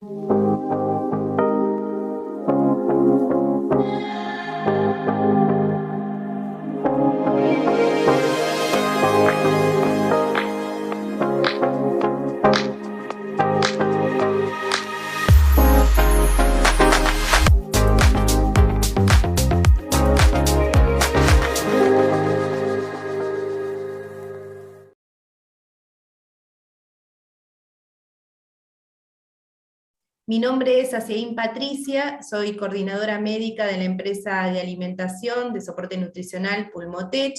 Mi nombre es Asiaín Patricia, soy coordinadora médica de la empresa de alimentación de soporte nutricional Pulmotech,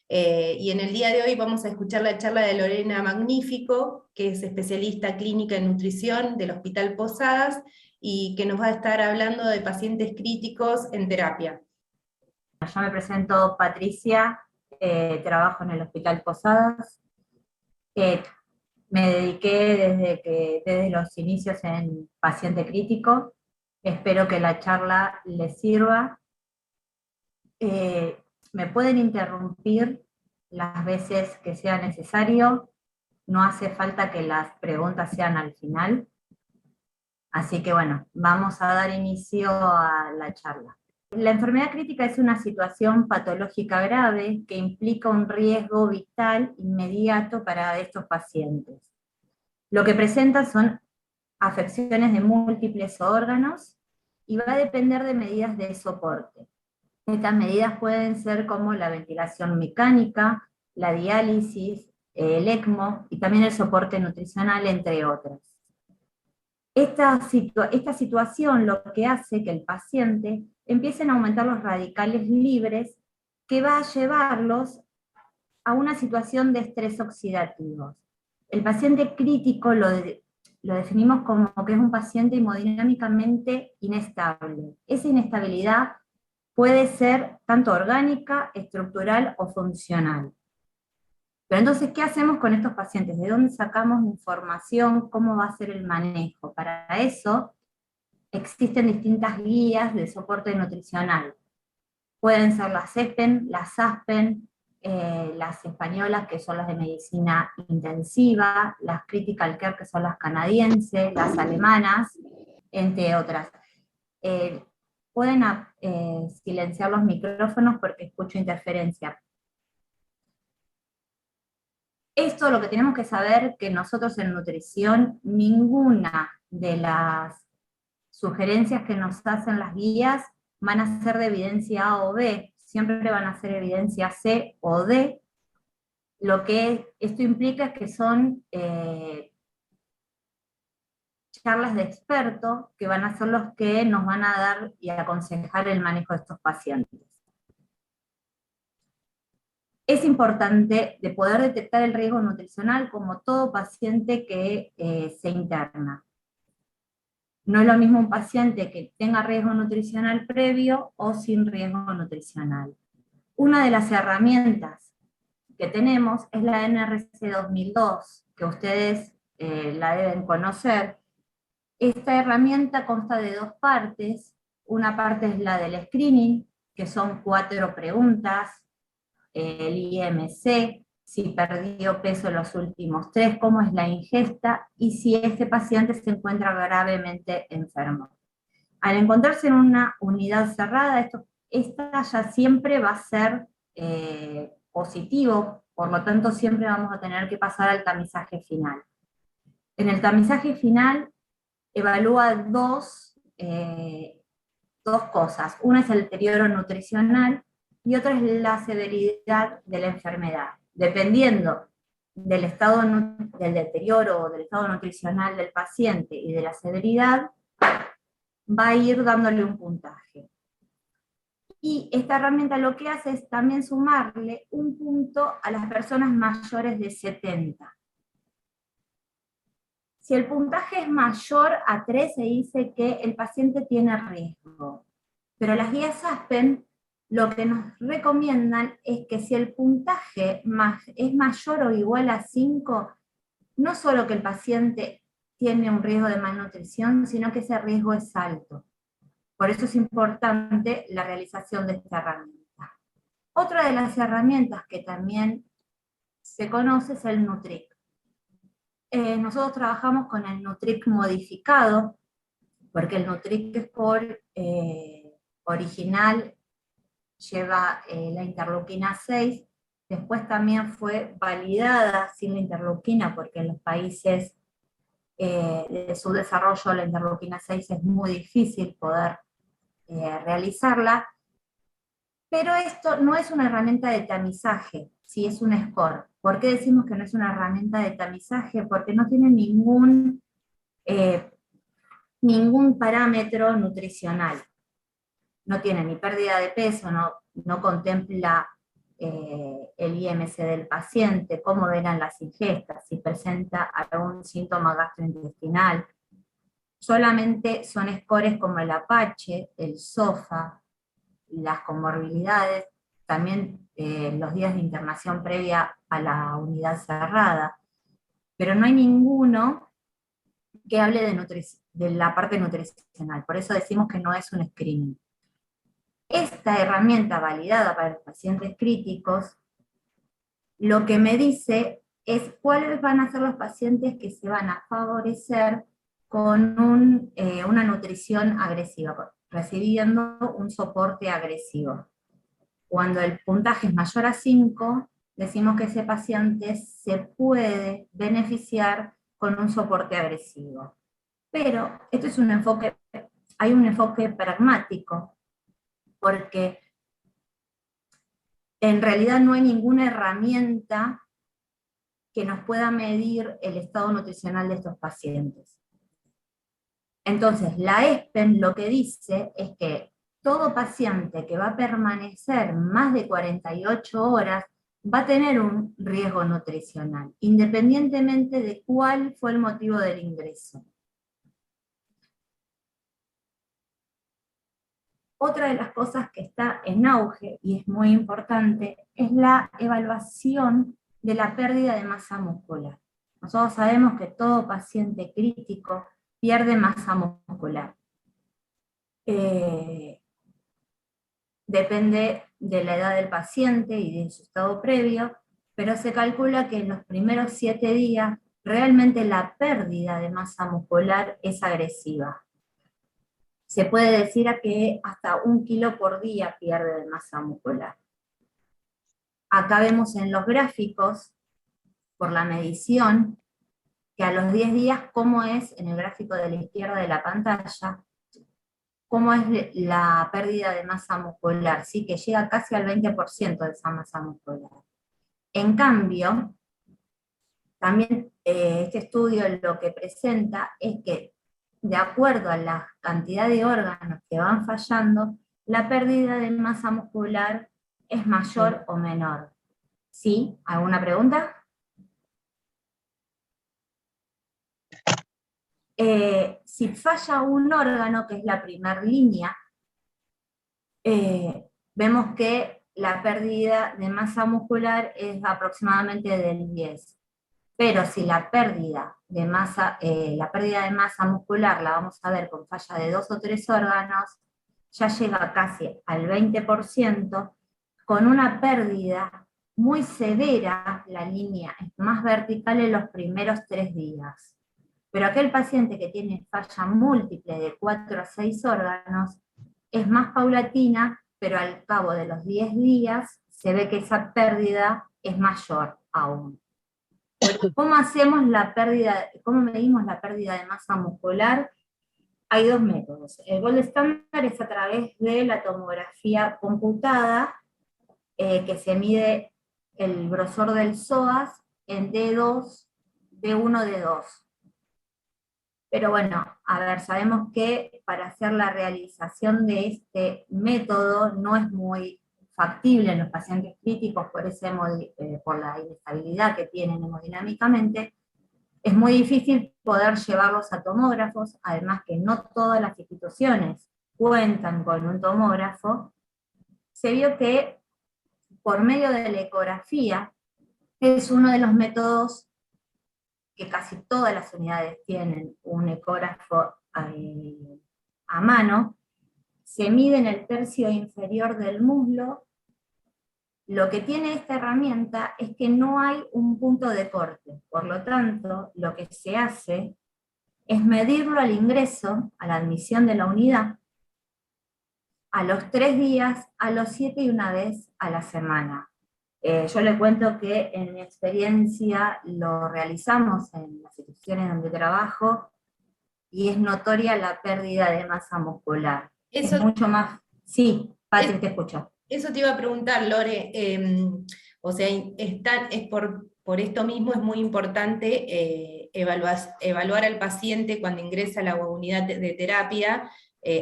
y en el día de hoy vamos a escuchar la charla de Lorena Magnífico, que es especialista clínica en nutrición del Hospital Posadas y que nos va a estar hablando de pacientes críticos en terapia. Yo me presento Patricia, trabajo en el Hospital Posadas. Me dediqué desde los inicios en paciente crítico. Espero que la charla les sirva. Me pueden interrumpir las veces que sea necesario. No hace falta que las preguntas sean al final. Así que bueno, vamos a dar inicio a la charla. La enfermedad crítica es una situación patológica grave que implica un riesgo vital inmediato para estos pacientes. Lo que presenta son afecciones de múltiples órganos y va a depender de medidas de soporte. Estas medidas pueden ser como la ventilación mecánica, la diálisis, el ECMO y también el soporte nutricional, entre otras. Esta situación lo que hace que el paciente empiecen a aumentar los radicales libres, que va a llevarlos a una situación de estrés oxidativo. El paciente crítico lo definimos como que es un paciente hemodinámicamente inestable. Esa inestabilidad puede ser tanto orgánica, estructural o funcional. Pero entonces, ¿qué hacemos con estos pacientes? ¿De dónde sacamos información? ¿Cómo va a ser el manejo? Para eso existen distintas guías de soporte nutricional. Pueden ser las EPEN, las ASPEN, las españolas, que son las de medicina intensiva, las Critical Care, que son las canadienses, las alemanas, entre otras. Pueden silenciar los micrófonos porque escucho interferencia. Esto lo que tenemos que saber, que nosotros en nutrición, ninguna de las sugerencias que nos hacen las guías van a ser de evidencia A o B, siempre van a ser evidencia C o D. Lo que esto implica es que son charlas de expertos que van a ser los que nos van a dar y aconsejar el manejo de estos pacientes. Es importante de poder detectar el riesgo nutricional como todo paciente que se interna. No es lo mismo un paciente que tenga riesgo nutricional previo o sin riesgo nutricional. Una de las herramientas que tenemos es la NRC 2002, que ustedes la deben conocer. Esta herramienta consta de dos partes. Una parte es la del screening, que son 4 preguntas, el IMC, si perdió peso en los últimos 3, cómo es la ingesta, y si este paciente se encuentra gravemente enfermo. Al encontrarse en una unidad cerrada, esta ya siempre va a ser positivo, por lo tanto siempre vamos a tener que pasar al tamizaje final. En el tamizaje final evalúa dos cosas. Una es el deterioro nutricional y otra es la severidad de la enfermedad. Dependiendo del estado del deterioro o del estado nutricional del paciente y de la severidad, va a ir dándole un puntaje. Y esta herramienta lo que hace es también sumarle un punto a las personas mayores de 70. Si el puntaje es mayor a 3, se dice que el paciente tiene riesgo. Pero las guías ASPEN lo que nos recomiendan es que si el puntaje es mayor o igual a 5, no solo que el paciente tiene un riesgo de malnutrición, sino que ese riesgo es alto. Por eso es importante la realización de esta herramienta. Otra de las herramientas que también se conoce es el Nutric. Nosotros trabajamos con el Nutric modificado, porque el Nutri-Score original lleva la interleuquina 6, después también fue validada sin la interleuquina, porque en los países de subdesarrollo la interleuquina 6 es muy difícil poder realizarla, pero esto no es una herramienta de tamizaje, sí es un score. ¿Por qué decimos que no es una herramienta de tamizaje? Porque no tiene ningún parámetro nutricional. No tiene ni pérdida de peso, no contempla el IMC del paciente, cómo eran las ingestas, si presenta algún síntoma gastrointestinal. Solamente son scores como el Apache, el SOFA, las comorbilidades, también los días de internación previa a la unidad cerrada, pero no hay ninguno que hable de la parte nutricional, por eso decimos que no es un screening. Esta herramienta validada para los pacientes críticos, lo que me dice es cuáles van a ser los pacientes que se van a favorecer con una nutrición agresiva, recibiendo un soporte agresivo. Cuando el puntaje es mayor a 5, decimos que ese paciente se puede beneficiar con un soporte agresivo. Pero esto es hay un enfoque pragmático, porque en realidad no hay ninguna herramienta que nos pueda medir el estado nutricional de estos pacientes. Entonces, la ESPEN lo que dice es que todo paciente que va a permanecer más de 48 horas va a tener un riesgo nutricional, independientemente de cuál fue el motivo del ingreso. Otra de las cosas que está en auge, y es muy importante, es la evaluación de la pérdida de masa muscular. Nosotros sabemos que todo paciente crítico pierde masa muscular. Depende de la edad del paciente y de su estado previo, pero se calcula que en los primeros 7 días realmente la pérdida de masa muscular es agresiva. Se puede decir que hasta 1 kilo por día pierde de masa muscular. Acá vemos en los gráficos, por la medición, que a los 10 días, cómo es, en el gráfico de la izquierda de la pantalla, cómo es la pérdida de masa muscular, ¿sí? Que llega casi al 20% de esa masa muscular. En cambio, también este estudio lo que presenta es que, de acuerdo a la cantidad de órganos que van fallando, la pérdida de masa muscular es mayor o menor. ¿Sí? ¿Alguna pregunta? Si falla un órgano, que es la primera línea, vemos que la pérdida de masa muscular es aproximadamente del 10. Pero si la pérdida de masa muscular la vamos a ver con falla de 2 o 3 órganos, ya llega casi al 20%, con una pérdida muy severa, la línea es más vertical en los primeros 3 días. Pero aquel paciente que tiene falla múltiple de 4 a 6 órganos es más paulatina, pero al cabo de los 10 días se ve que esa pérdida es mayor aún. ¿Cómo hacemos cómo medimos la pérdida de masa muscular? Hay 2 métodos. El gold estándar es a través de la tomografía computada, que se mide el grosor del psoas en D2, D1, D2. Pero bueno, a ver, sabemos que para hacer la realización de este método no es muy factible en los pacientes críticos por la inestabilidad que tienen hemodinámicamente. Es muy difícil poder llevarlos a tomógrafos, además que no todas las instituciones cuentan con un tomógrafo. Se vio que por medio de la ecografía es uno de los métodos que casi todas las unidades tienen un ecógrafo a mano. Se mide en el tercio inferior del muslo. Lo que tiene esta herramienta es que no hay un punto de corte, por lo tanto, lo que se hace es medirlo al ingreso, a la admisión de la unidad, a los 3 días, a los 7 y una vez a la semana. Yo le cuento que en mi experiencia lo realizamos en las instituciones donde trabajo y es notoria la pérdida de masa muscular. Es Eso, mucho más... Sí, es- Patri, te escucho. Eso te iba a preguntar, Lore. O sea, por esto mismo es muy importante evaluar al paciente cuando ingresa a la unidad de terapia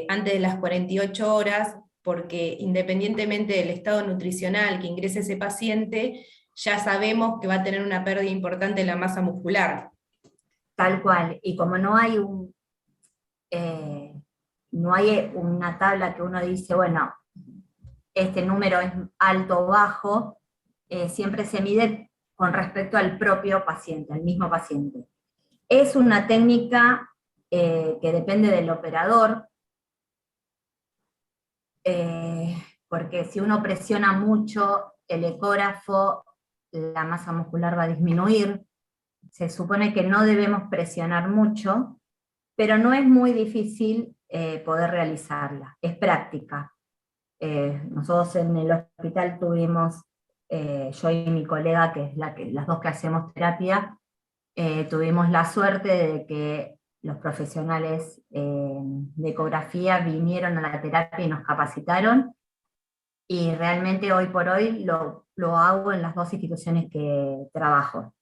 antes de las 48 horas, porque independientemente del estado nutricional que ingrese ese paciente, ya sabemos que va a tener una pérdida importante de la masa muscular. Tal cual. Y como eh, no hay una tabla que uno dice, bueno, este número es alto o bajo, siempre se mide con respecto al propio paciente, al mismo paciente. Es una técnica que depende del operador, porque si uno presiona mucho el ecógrafo, la masa muscular va a disminuir. Se supone que no debemos presionar mucho, pero no es muy difícil poder realizarla, es práctica. Nosotros en el hospital tuvimos, yo y mi colega, que es las dos que hacemos terapia, tuvimos la suerte de que los profesionales de ecografía vinieron a la terapia y nos capacitaron, y realmente hoy por hoy lo hago en las dos instituciones que trabajo.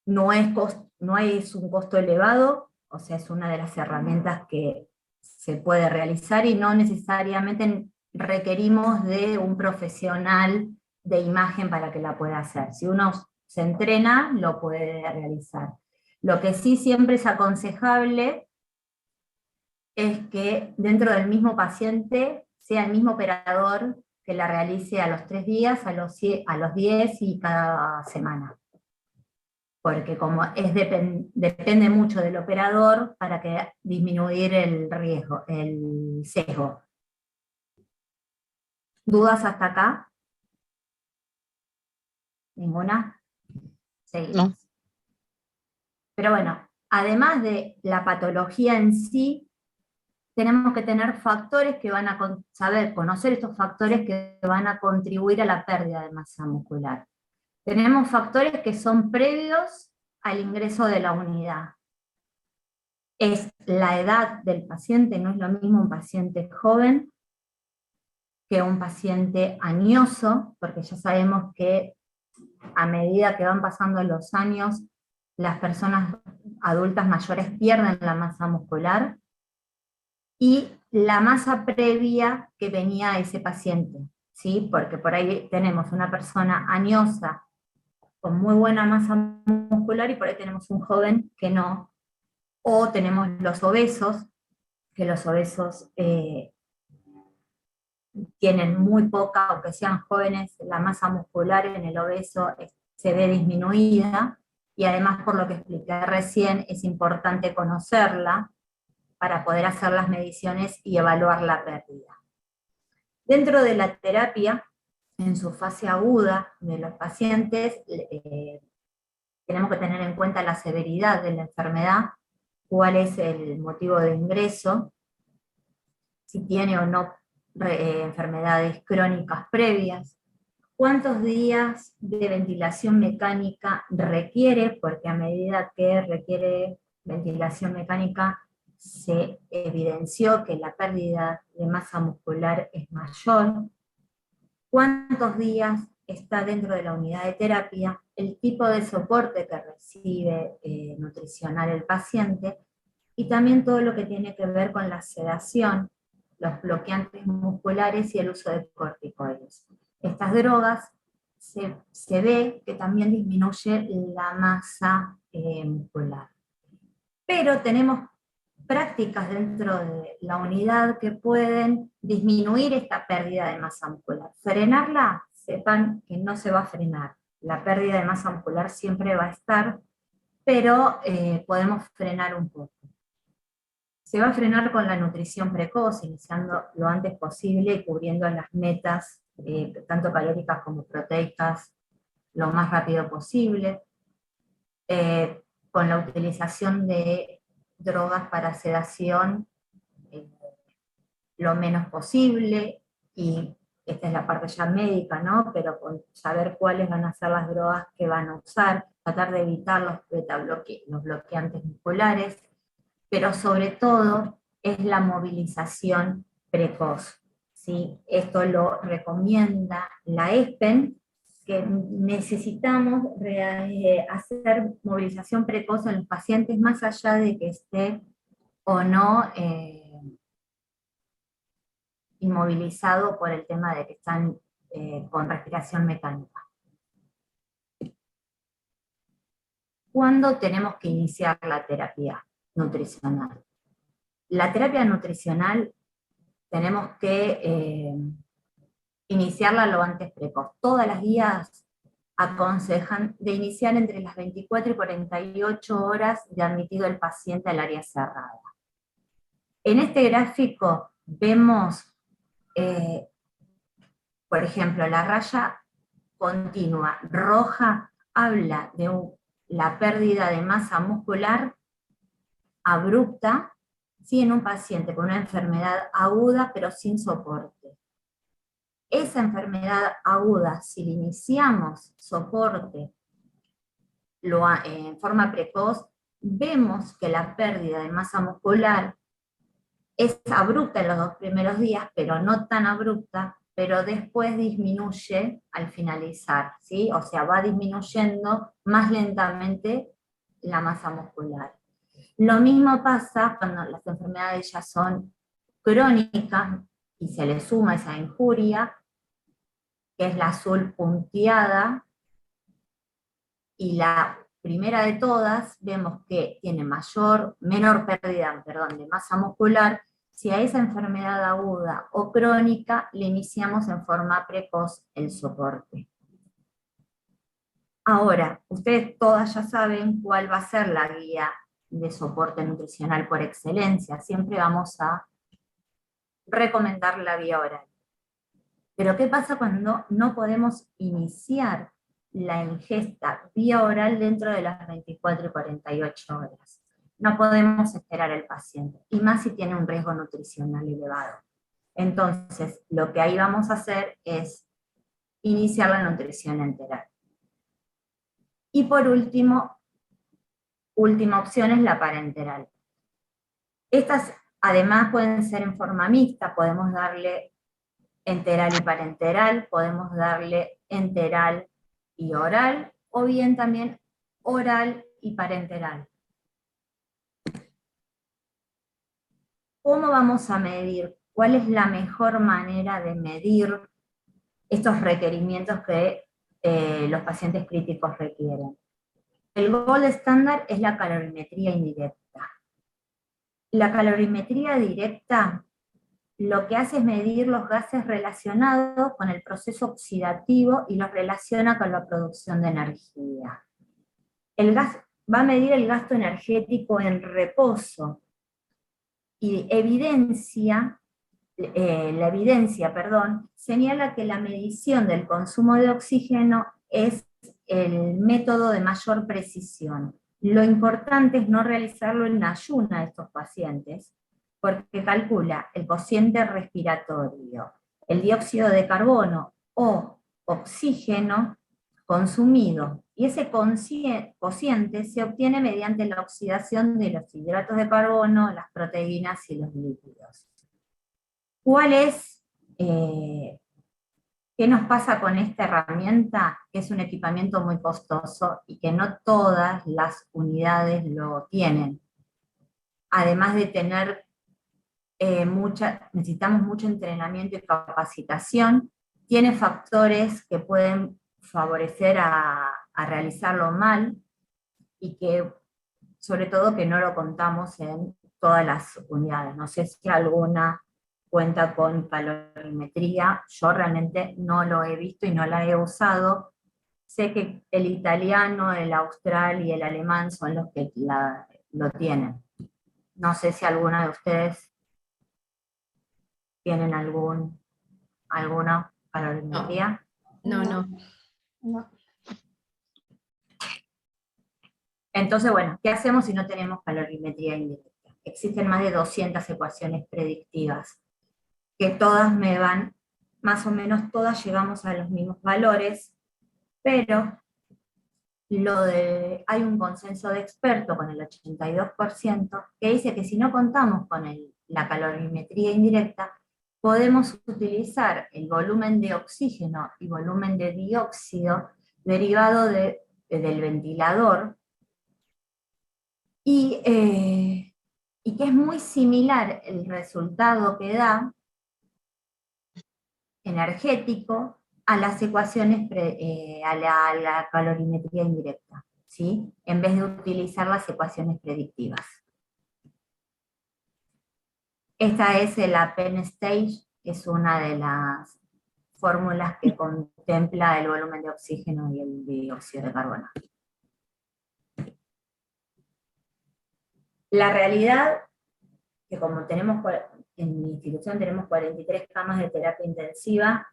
No es un costo elevado, o sea, es una de las herramientas que se puede realizar y no necesariamente requerimos de un profesional de imagen para que la pueda hacer. Si uno se entrena, lo puede realizar. Lo que sí siempre es aconsejable es que dentro del mismo paciente sea el mismo operador que la realice a los 3 días, a los 10 y cada semana, porque como depende mucho del operador para que disminuir el riesgo, el sesgo. ¿Dudas hasta acá? ¿Ninguna? No, Seguimos. Pero bueno, además de la patología en sí, tenemos que tener factores que van a conocer estos factores que van a contribuir a la pérdida de masa muscular. Tenemos factores que son previos al ingreso de la unidad. Es la edad del paciente, no es lo mismo un paciente joven que un paciente añoso, porque ya sabemos que a medida que van pasando los años, las personas adultas mayores pierden la masa muscular, y la masa previa que venía a ese paciente, ¿sí? Porque por ahí tenemos una persona añosa con muy buena masa muscular y por ahí tenemos un joven que no, o tenemos los obesos, que los obesos tienen muy poca, aunque sean jóvenes, la masa muscular en el obeso se ve disminuida, y además, por lo que expliqué recién, es importante conocerla para poder hacer las mediciones y evaluar la pérdida. Dentro de la terapia, en su fase aguda de los pacientes, tenemos que tener en cuenta la severidad de la enfermedad, cuál es el motivo de ingreso, si tiene o no enfermedades crónicas previas, cuántos días de ventilación mecánica requiere, porque a medida que requiere ventilación mecánica se evidenció que la pérdida de masa muscular es mayor, cuántos días está dentro de la unidad de terapia, el tipo de soporte que recibe nutricional el paciente, y también todo lo que tiene que ver con la sedación, los bloqueantes musculares y el uso de corticoides. Estas drogas se ve que también disminuye la masa muscular. Pero tenemos prácticas dentro de la unidad que pueden disminuir esta pérdida de masa muscular. Frenarla, sepan que no se va a frenar. La pérdida de masa muscular siempre va a estar, pero podemos frenar un poco. Se va a frenar con la nutrición precoz, iniciando lo antes posible y cubriendo las metas, tanto calóricas como proteicas, lo más rápido posible. Con la utilización de drogas para sedación eh, lo menos posible, y esta es la parte ya médica, ¿no? Pero con saber cuáles van a ser las drogas que van a usar, tratar de evitar los bloqueantes musculares, pero sobre todo es la movilización precoz, ¿sí? Esto lo recomienda la ESPEN, que necesitamos hacer movilización precoz en los pacientes más allá de que esté o no inmovilizado por el tema de que están con respiración mecánica. ¿Cuándo tenemos que iniciar la terapia nutricional? La terapia nutricional tenemos que iniciarla lo antes precoz. Todas las guías aconsejan de iniciar entre las 24 y 48 horas de admitido el paciente al área cerrada. En este gráfico vemos, por ejemplo, la raya continua roja habla de la pérdida de masa muscular abrupta, ¿sí? En un paciente con una enfermedad aguda pero sin soporte. Esa enfermedad aguda, si le iniciamos soporte en forma precoz, vemos que la pérdida de masa muscular es abrupta en los 2 primeros días, pero no tan abrupta, pero después disminuye al finalizar, ¿sí? O sea, va disminuyendo más lentamente la masa muscular. Lo mismo pasa cuando las enfermedades ya son crónicas y se le suma esa injuria, que es la azul punteada, y la primera de todas vemos que tiene menor pérdida, de masa muscular, si a esa enfermedad aguda o crónica le iniciamos en forma precoz el soporte. Ahora, ustedes todas ya saben cuál va a ser la guía de soporte nutricional por excelencia. Siempre vamos a recomendar la vía oral. Pero ¿qué pasa cuando no podemos iniciar la ingesta vía oral dentro de las 24 y 48 horas? No podemos esperar al paciente, y más si tiene un riesgo nutricional elevado. Entonces, lo que ahí vamos a hacer es iniciar la nutrición enteral. Y por última opción es la parenteral. Estas además pueden ser en forma mixta, podemos darle enteral y parenteral, podemos darle enteral y oral, o bien también oral y parenteral. ¿Cómo vamos a medir? ¿Cuál es la mejor manera de medir estos requerimientos que los pacientes críticos requieren? El gold estándar es la calorimetría indirecta. La calorimetría directa lo que hace es medir los gases relacionados con el proceso oxidativo y los relaciona con la producción de energía. El gas va a medir el gasto energético en reposo, y la evidencia señala que la medición del consumo de oxígeno es el método de mayor precisión. Lo importante es no realizarlo en ayuna de estos pacientes, porque calcula el cociente respiratorio, el dióxido de carbono o oxígeno consumido, y ese cociente se obtiene mediante la oxidación de los hidratos de carbono, las proteínas y los lípidos. ¿Qué nos pasa con esta herramienta? Que es un equipamiento muy costoso y que no todas las unidades lo tienen. Además de tener necesitamos mucho entrenamiento y capacitación, tiene factores que pueden favorecer a realizarlo mal, y que sobre todo que no lo contamos en todas las unidades. No sé si alguna cuenta con calorimetría, yo realmente no lo he visto y no la he usado. Sé que el italiano, el austral y el alemán son los que lo tienen. No sé si alguna de ustedes tienen alguna calorimetría. No. No. Entonces, bueno, ¿qué hacemos si no tenemos calorimetría indirecta? Existen más de 200 ecuaciones predictivas, que todas me van, más o menos todas llegamos a los mismos valores, pero hay un consenso de expertos con el 82% que dice que si no contamos con la calorimetría indirecta, podemos utilizar el volumen de oxígeno y volumen de dióxido derivado del ventilador, y que es muy similar el resultado que da energético a las ecuaciones, a la calorimetría indirecta, ¿sí? En vez de utilizar las ecuaciones predictivas. Esta es la Penn Stage, que es una de las fórmulas que contempla el volumen de oxígeno y el dióxido de carbono. La realidad, que como en mi institución tenemos 43 camas de terapia intensiva,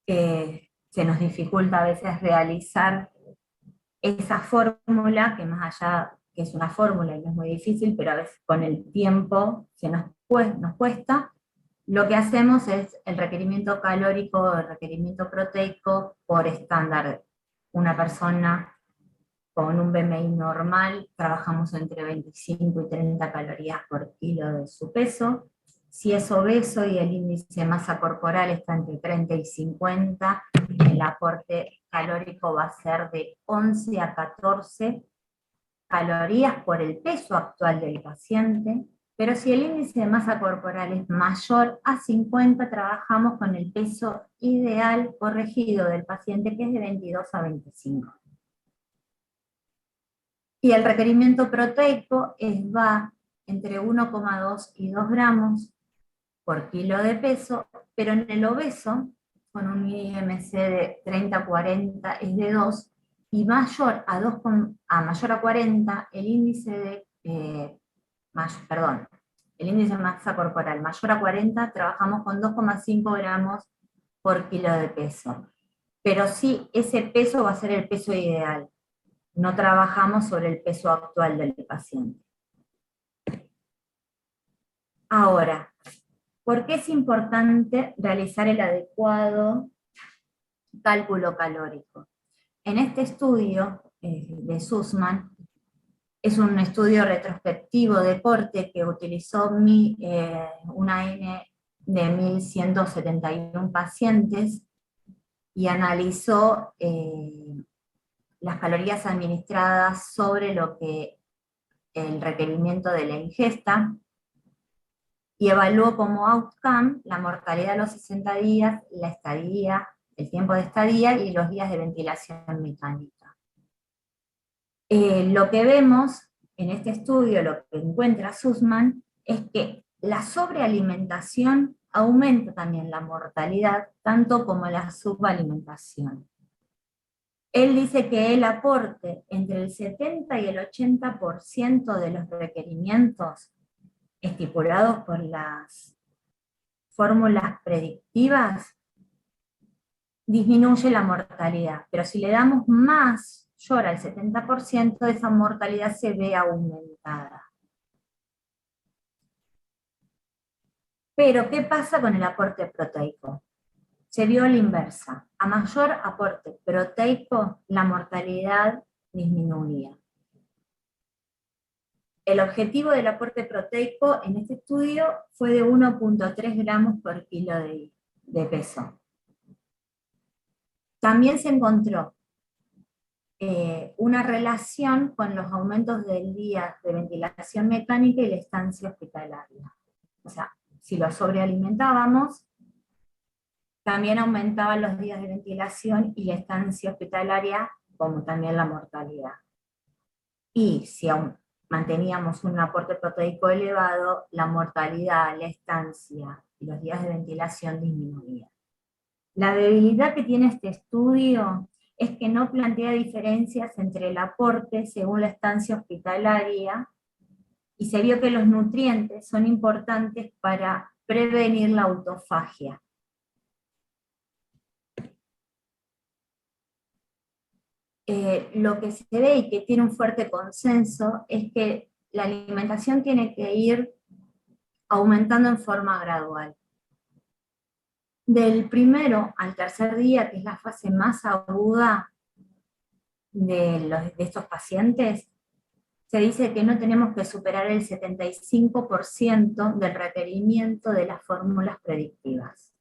se nos dificulta a veces realizar esa fórmula, que más allá que es una fórmula y no es muy difícil, pero a veces con el tiempo nos cuesta. Lo que hacemos es el requerimiento calórico, el requerimiento proteico por estándar. Una persona con un BMI normal, trabajamos entre 25 y 30 calorías por kilo de su peso. Si es obeso y el índice de masa corporal está entre 30 y 50, el aporte calórico va a ser de 11 a 14 calorías por el peso actual del paciente, pero si el índice de masa corporal es mayor a 50, trabajamos con el peso ideal corregido del paciente, que es de 22 a 25. Y el requerimiento proteico va entre 1,2 y 2 gramos por kilo de peso, pero en el obeso, con un IMC de 30-40 es de 2, y mayor a 40, el índice de masa corporal mayor a 40, trabajamos con 2,5 gramos por kilo de peso. Pero sí, ese peso va a ser el peso ideal. No trabajamos sobre el peso actual del paciente. Ahora, ¿por qué es importante realizar el adecuado cálculo calórico? En este estudio de Sussman, es un estudio retrospectivo de corte que utilizó una N de 1171 pacientes y analizó las calorías administradas sobre el requerimiento de la ingesta, y evaluó como outcome la mortalidad a los 60 días, la estadía, el tiempo de estadía y los días de ventilación mecánica. Lo que vemos en este estudio, lo que encuentra Sussman, es que la sobrealimentación aumenta también la mortalidad, tanto como la subalimentación. Él dice que el aporte entre el 70 y el 80% de los requerimientos estipulados por las fórmulas predictivas disminuye la mortalidad, pero si le damos mayor al 70%, esa mortalidad se ve aumentada. Pero, ¿qué pasa con el aporte proteico? Se vio a la inversa. A mayor aporte proteico, la mortalidad disminuía. El objetivo del aporte proteico en este estudio fue de 1,3 gramos por kilo de peso. También se encontró una relación con los aumentos del día de ventilación mecánica y la estancia hospitalaria. O sea, si lo sobrealimentábamos, también aumentaban los días de ventilación y la estancia hospitalaria, como también la mortalidad. Y si aún manteníamos un aporte proteico elevado, la mortalidad, la estancia y los días de ventilación disminuían. La debilidad que tiene este estudio es que no plantea diferencias entre el aporte según la estancia hospitalaria, y se vio que los nutrientes son importantes para prevenir la autofagia. lo que se ve y que tiene un fuerte consenso es que la alimentación tiene que ir aumentando en forma gradual. Del primero al tercer día, que es la fase más aguda de estos pacientes, se dice que no tenemos que superar el 75% del requerimiento de las fórmulas predictivas.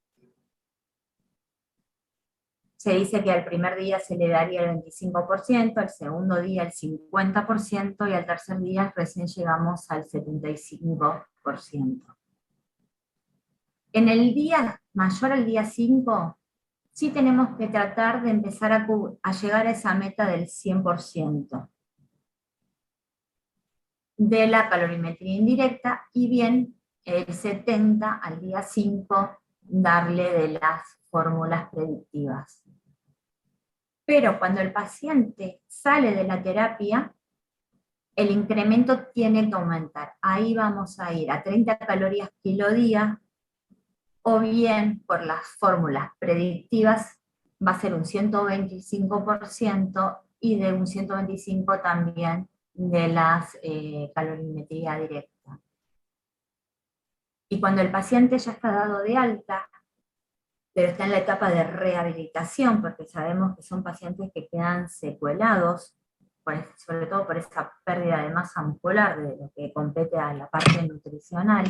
Se dice que al primer día se le daría el 25%, al segundo día el 50% y al tercer día recién llegamos al 75%. En el día mayor al día 5, sí tenemos que tratar de empezar a llegar a esa meta del 100% de la calorimetría indirecta, y bien el 70 al día 5 darle de las fórmulas predictivas. Pero cuando el paciente sale de la terapia, el incremento tiene que aumentar. Ahí vamos a ir a 30 calorías kilo día, o bien por las fórmulas predictivas va a ser un 125% y de un 125% también de las calorimetría directa. Y cuando el paciente ya está dado de alta, pero está en la etapa de rehabilitación, porque sabemos que son pacientes que quedan secuelados, sobre todo por esa pérdida de masa muscular, de lo que compete a la parte nutricional,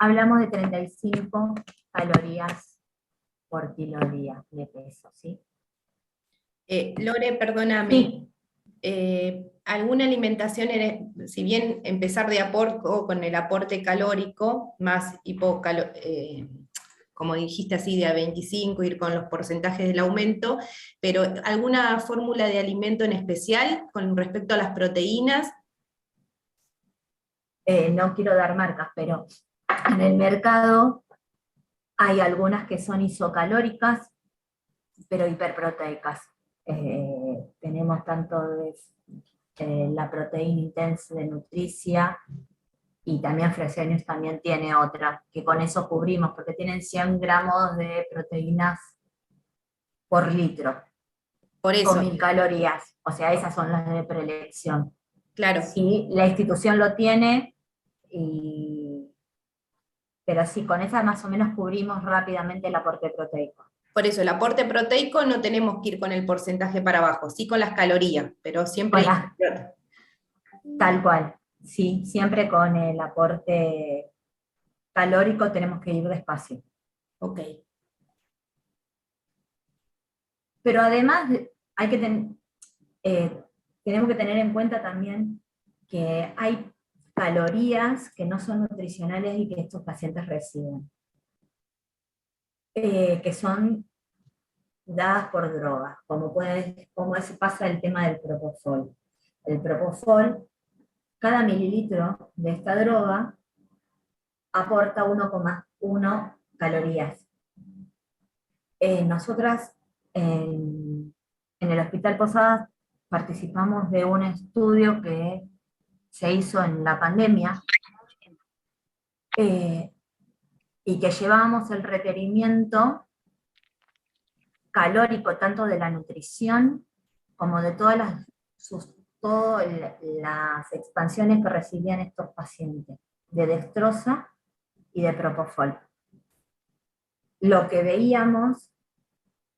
hablamos de 35 calorías por kilo día de peso, ¿sí? Lore, perdóname. Sí. ¿Alguna alimentación, si bien empezar de a poco con el aporte calórico, más como dijiste así, de a 25, ir con los porcentajes del aumento, pero alguna fórmula de alimento en especial con respecto a las proteínas? No quiero dar marcas, pero en el mercado hay algunas que son isocalóricas, pero hiperproteicas. Tenemos tanto la proteína intensa de Nutricia, y también Fresenius también tiene otra, que con eso cubrimos, porque tienen 100 gramos de proteínas por litro, Por con eso, 1000 calorías, o sea, esas son las de preelección. claro. Sí, la institución lo tiene, pero sí, con esa más o menos cubrimos rápidamente el aporte proteico. Por eso, el aporte proteico no tenemos que ir con el porcentaje para abajo, sí con las calorías, pero siempre... Tal cual, sí, siempre con el aporte calórico tenemos que ir despacio. Ok. Pero además tenemos que tener en cuenta también que hay calorías que no son nutricionales y que estos pacientes reciben, que son dadas por drogas, como pasa el tema del propofol. El propofol, cada mililitro de esta droga aporta 1,1 calorías. Nosotras en el Hospital Posadas participamos de un estudio que se hizo en la pandemia, y que llevábamos el requerimiento calórico tanto de la nutrición como de todas las expansiones que recibían estos pacientes, de dextrosa y de propofol. Lo que veíamos,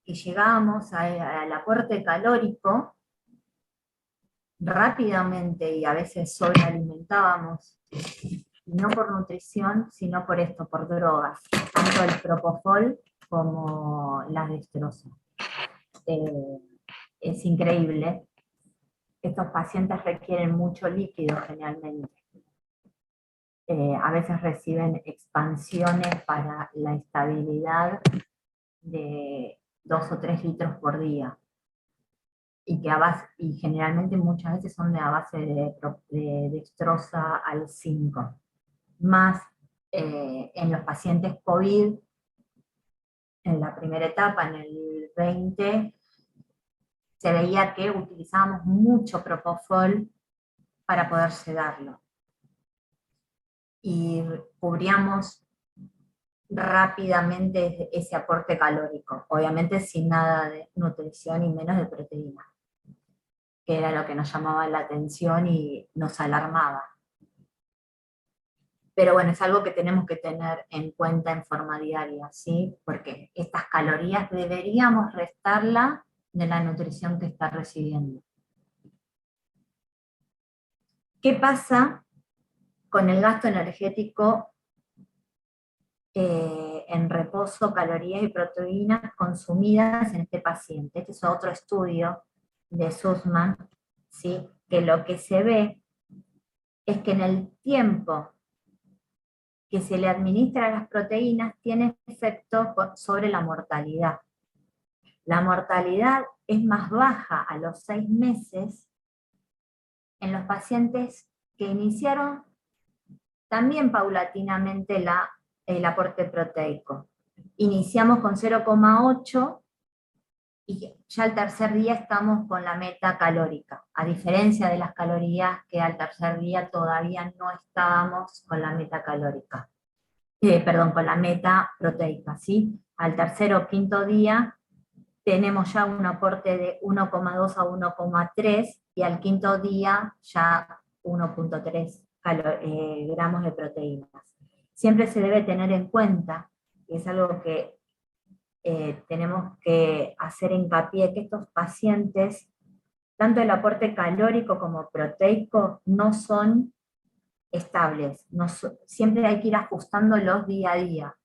que llegábamos al aporte calórico rápidamente, y a veces sobrealimentábamos, no por nutrición, sino por esto, por drogas, tanto el propofol como la dextrosa. Es increíble. Estos pacientes requieren mucho líquido generalmente. A veces reciben expansiones para la estabilidad de 2 o 3 litros por día. Y generalmente muchas veces son a base de dextrosa al 5. Más en los pacientes COVID, en la primera etapa, en el 20, se veía que utilizábamos mucho propofol para poder sedarlo. Y cubríamos rápidamente ese aporte calórico, obviamente sin nada de nutrición y menos de proteína. que era lo que nos llamaba la atención y nos alarmaba. Pero bueno, es algo que tenemos que tener en cuenta en forma diaria, ¿sí? Porque estas calorías deberíamos restarlas de la nutrición que está recibiendo. ¿Qué pasa con el gasto energético en reposo, calorías y proteínas consumidas en este paciente? Este es otro estudio de Sussman, ¿sí? Que lo que se ve es que en el tiempo que se le administra las proteínas tiene efecto sobre la mortalidad. La mortalidad es más baja a los 6 meses en los pacientes que iniciaron también paulatinamente el aporte proteico. Iniciamos con 0,8 y ya al tercer día estamos con la meta calórica, a diferencia de las calorías que al tercer día todavía no estábamos con la meta calórica. Con la meta proteica, ¿sí? Al tercer o quinto día tenemos ya un aporte de 1,2 a 1,3 y al quinto día ya 1,3 gramos de proteínas. Siempre se debe tener en cuenta, y es algo que tenemos que hacer hincapié, que estos pacientes, tanto el aporte calórico como proteico, no son estables. Siempre hay que ir ajustándolos día a día,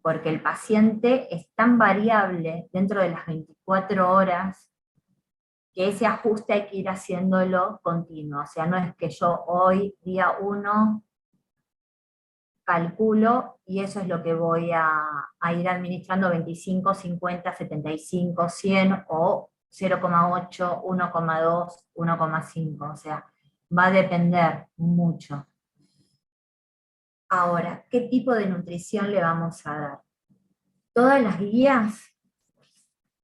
porque el paciente es tan variable dentro de las 24 horas que ese ajuste hay que ir haciéndolo continuo. O sea, no es que yo hoy, día 1, calculo y eso es lo que voy a ir administrando 25, 50, 75, 100 o 0,8, 1,2, 1,5. O sea, va a depender mucho. Ahora, ¿qué tipo de nutrición le vamos a dar? Todas las guías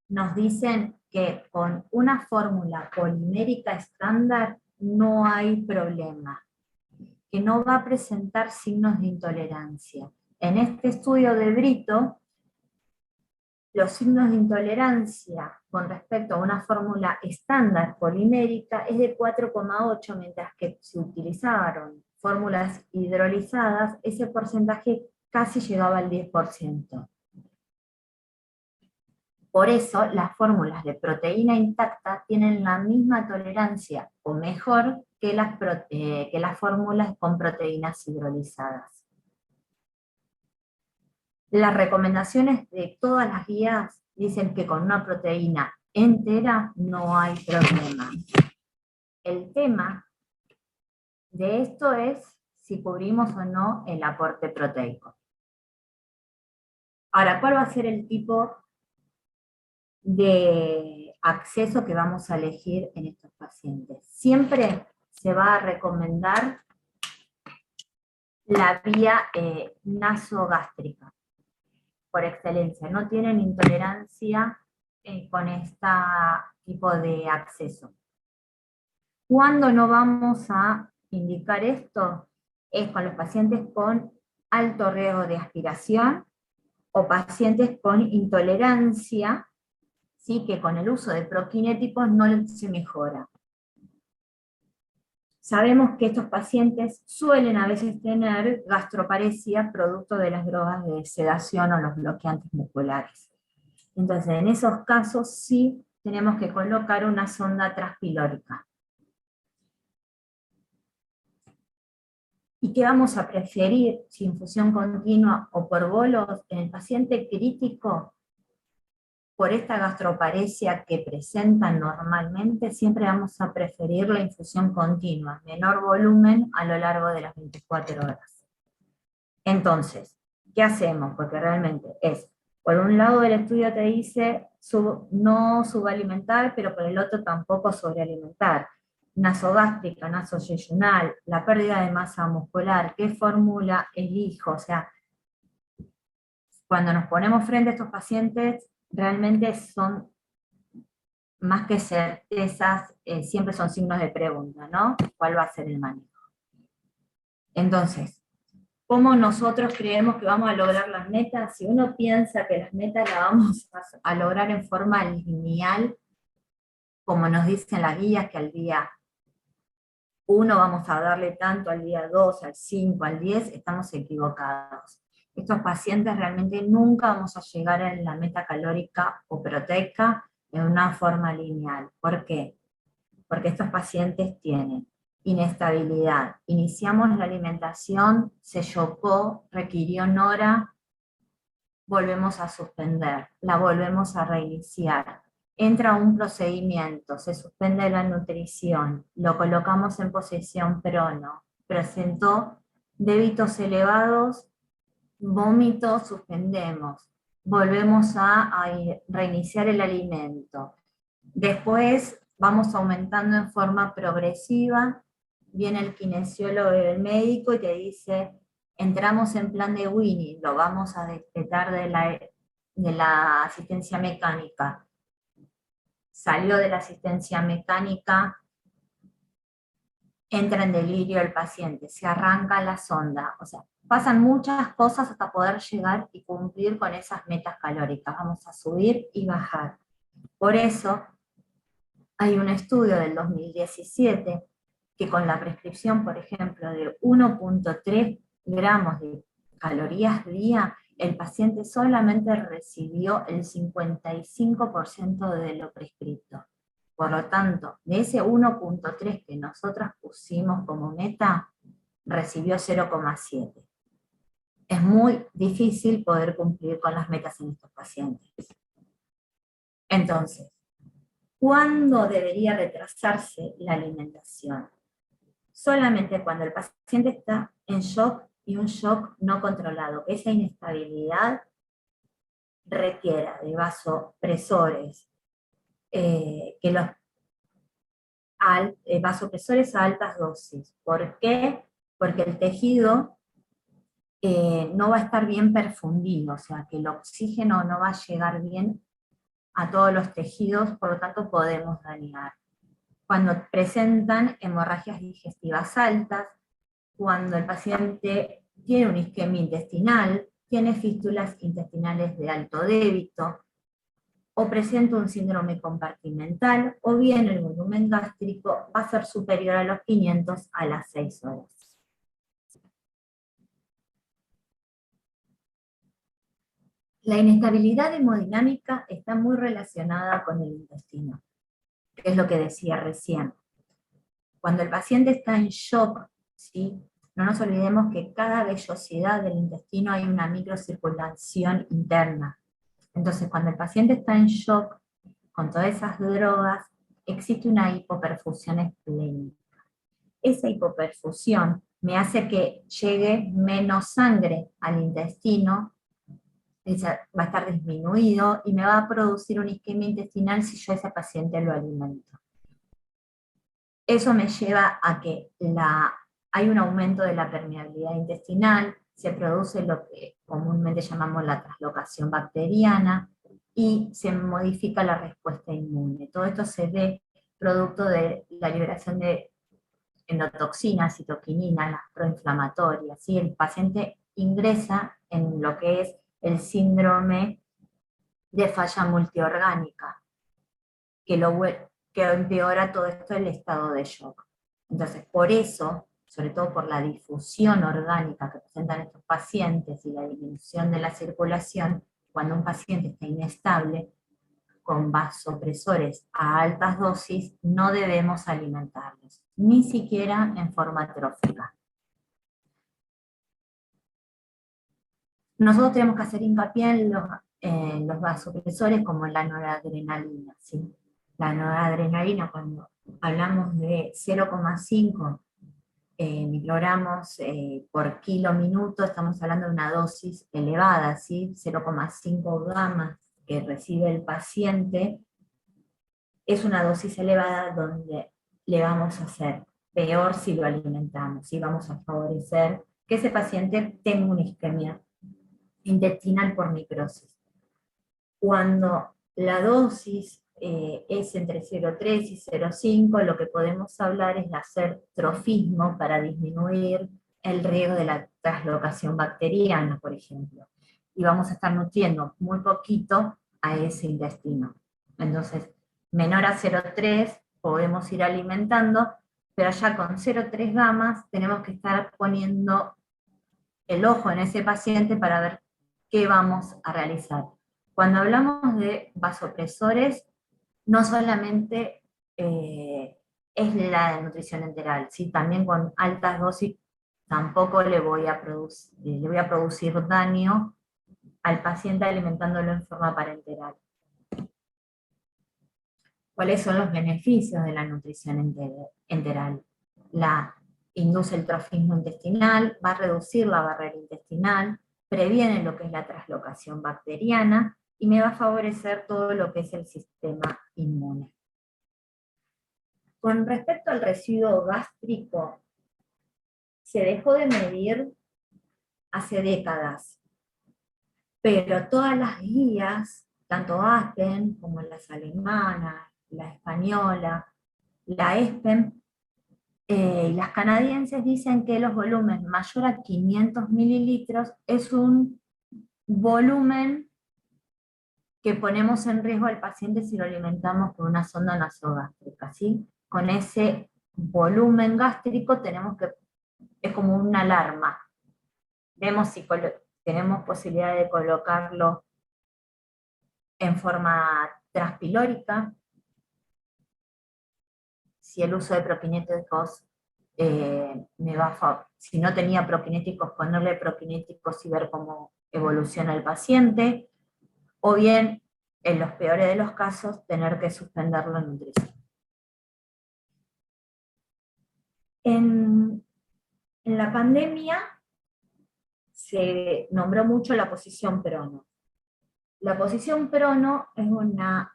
nos dicen que con una fórmula polimérica estándar no hay problema, que no va a presentar signos de intolerancia. En este estudio de Brito, los signos de intolerancia con respecto a una fórmula estándar polimérica es de 4,8, mientras que si utilizaron fórmulas hidrolizadas, ese porcentaje casi llegaba al 10%. Por eso, las fórmulas de proteína intacta tienen la misma tolerancia, o mejor, que las fórmulas con proteínas hidrolizadas. Las recomendaciones de todas las guías dicen que con una proteína entera no hay problema. El tema de esto es si cubrimos o no el aporte proteico. Ahora, ¿cuál va a ser el tipo de acceso que vamos a elegir en estos pacientes? Siempre se va a recomendar la vía nasogástrica, por excelencia. No tienen intolerancia con este tipo de acceso. ¿Cuándo no vamos a indicar esto? Es con los pacientes con alto riesgo de aspiración o pacientes con intolerancia, ¿sí? Que con el uso de prokinéticos no se mejora. Sabemos que estos pacientes suelen a veces tener gastroparesia producto de las drogas de sedación o los bloqueantes musculares. Entonces, en esos casos sí tenemos que colocar una sonda transpilórica. ¿Y qué vamos a preferir, si infusión continua o por bolos? En el paciente crítico, por esta gastroparesia que presentan normalmente, siempre vamos a preferir la infusión continua, menor volumen a lo largo de las 24 horas. Entonces, ¿qué hacemos? Porque realmente es, por un lado el estudio te dice no subalimentar, pero por el otro tampoco sobrealimentar. Nasogástrica, nasoyeyunal, la pérdida de masa muscular, ¿qué fórmula elijo? O sea, cuando nos ponemos frente a estos pacientes, realmente son más que certezas, siempre son signos de pregunta, ¿no? ¿Cuál va a ser el manejo? Entonces, ¿cómo nosotros creemos que vamos a lograr las metas? Si uno piensa que las metas las vamos a lograr en forma lineal, como nos dicen las guías, que al día 1 vamos a darle tanto, al día 2, al 5, al 10, estamos equivocados. Estos pacientes realmente nunca vamos a llegar a la meta calórica o proteica en una forma lineal. ¿Por qué? Porque estos pacientes tienen inestabilidad. Iniciamos la alimentación, se chocó, requirió nora, volvemos a suspender, la volvemos a reiniciar. Entra un procedimiento, se suspende la nutrición, lo colocamos en posición prono, presentó débitos elevados, vómitos, suspendemos, volvemos a reiniciar el alimento. Después vamos aumentando en forma progresiva, viene el kinesiólogo y el médico y te dice, entramos en plan de Winnie, lo vamos a destetar de la asistencia mecánica. Salió de la asistencia mecánica, entra en delirio el paciente, se arranca la sonda, o sea, pasan muchas cosas hasta poder llegar y cumplir con esas metas calóricas. Vamos a subir y bajar. Por eso hay un estudio del 2017 que con la prescripción, por ejemplo, de 1.3 gramos de calorías día, el paciente solamente recibió el 55% de lo prescrito. Por lo tanto, de ese 1.3 que nosotros pusimos como meta, recibió 0,7. Es muy difícil poder cumplir con las metas en estos pacientes. Entonces, ¿cuándo debería retrasarse la alimentación? Solamente cuando el paciente está en shock y un shock no controlado. Esa inestabilidad requiera de vasopresores, vasopresores a altas dosis. ¿Por qué? Porque el tejido no va a estar bien perfundido, o sea que el oxígeno no va a llegar bien a todos los tejidos, por lo tanto podemos dañar. Cuando presentan hemorragias digestivas altas, cuando el paciente tiene una isquemia intestinal, tiene fístulas intestinales de alto débito, o presenta un síndrome compartimental, o bien el volumen gástrico va a ser superior a los 500 a las 6 horas. La inestabilidad hemodinámica está muy relacionada con el intestino, que es lo que decía recién. Cuando el paciente está en shock, ¿sí? No nos olvidemos que cada vellosidad del intestino hay una microcirculación interna. Entonces, cuando el paciente está en shock, con todas esas drogas, existe una hipoperfusión esplénica. Esa hipoperfusión me hace que llegue menos sangre al intestino, va a estar disminuido y me va a producir una isquemia intestinal si yo a ese paciente lo alimento. Eso me lleva a que hay un aumento de la permeabilidad intestinal, se produce lo que comúnmente llamamos la translocación bacteriana y se modifica la respuesta inmune. Todo esto se ve producto de la liberación de endotoxinas, citoquininas, las proinflamatorias, ¿sí? El paciente ingresa en lo que es el síndrome de falla multiorgánica, que empeora todo esto el estado de shock. Entonces, por eso, sobre todo por la difusión orgánica que presentan estos pacientes y la disminución de la circulación, cuando un paciente está inestable, con vasopresores a altas dosis, no debemos alimentarlos, ni siquiera en forma trófica. Nosotros tenemos que hacer hincapié en los vasopresores como la noradrenalina, ¿sí? La noradrenalina, cuando hablamos de 0,5 microgramos por kilo minuto, estamos hablando de una dosis elevada, ¿sí? 0,5 gamas que recibe el paciente, es una dosis elevada donde le vamos a hacer peor si lo alimentamos, ¿sí? Vamos a favorecer que ese paciente tenga una isquemia intestinal por necrosis. Cuando la dosis es entre 0,3 y 0,5, lo que podemos hablar es de hacer trofismo para disminuir el riesgo de la translocación bacteriana, por ejemplo. Y vamos a estar nutriendo muy poquito a ese intestino. Entonces, menor a 0,3 podemos ir alimentando, pero ya con 0,3 gamas tenemos que estar poniendo el ojo en ese paciente para ver qué vamos a realizar. Cuando hablamos de vasopresores, no solamente es la nutrición enteral, ¿sí? También con altas dosis tampoco le voy a producir daño al paciente alimentándolo en forma parenteral. ¿Cuáles son los beneficios de la nutrición enteral? Induce el trofismo intestinal, va a reducir la barrera intestinal, previene lo que es la translocación bacteriana y me va a favorecer todo lo que es el sistema inmune. Con respecto al residuo gástrico, se dejó de medir hace décadas, pero todas las guías, tanto ASPEN como las alemanas, la española, la ESPEN, y las canadienses dicen que los volúmenes mayor a 500 mililitros es un volumen que ponemos en riesgo al paciente si lo alimentamos con una sonda nasogástrica, ¿sí? Con ese volumen gástrico es como una alarma. Vemos si tenemos posibilidad de colocarlo en forma transpilórica, si el uso de prokinéticos si no tenía prokinéticos, ponerle prokinéticos y ver cómo evoluciona el paciente, o bien, en los peores de los casos, tener que suspenderlo en nutrición. En la pandemia se nombró mucho la posición prono. La posición prono es una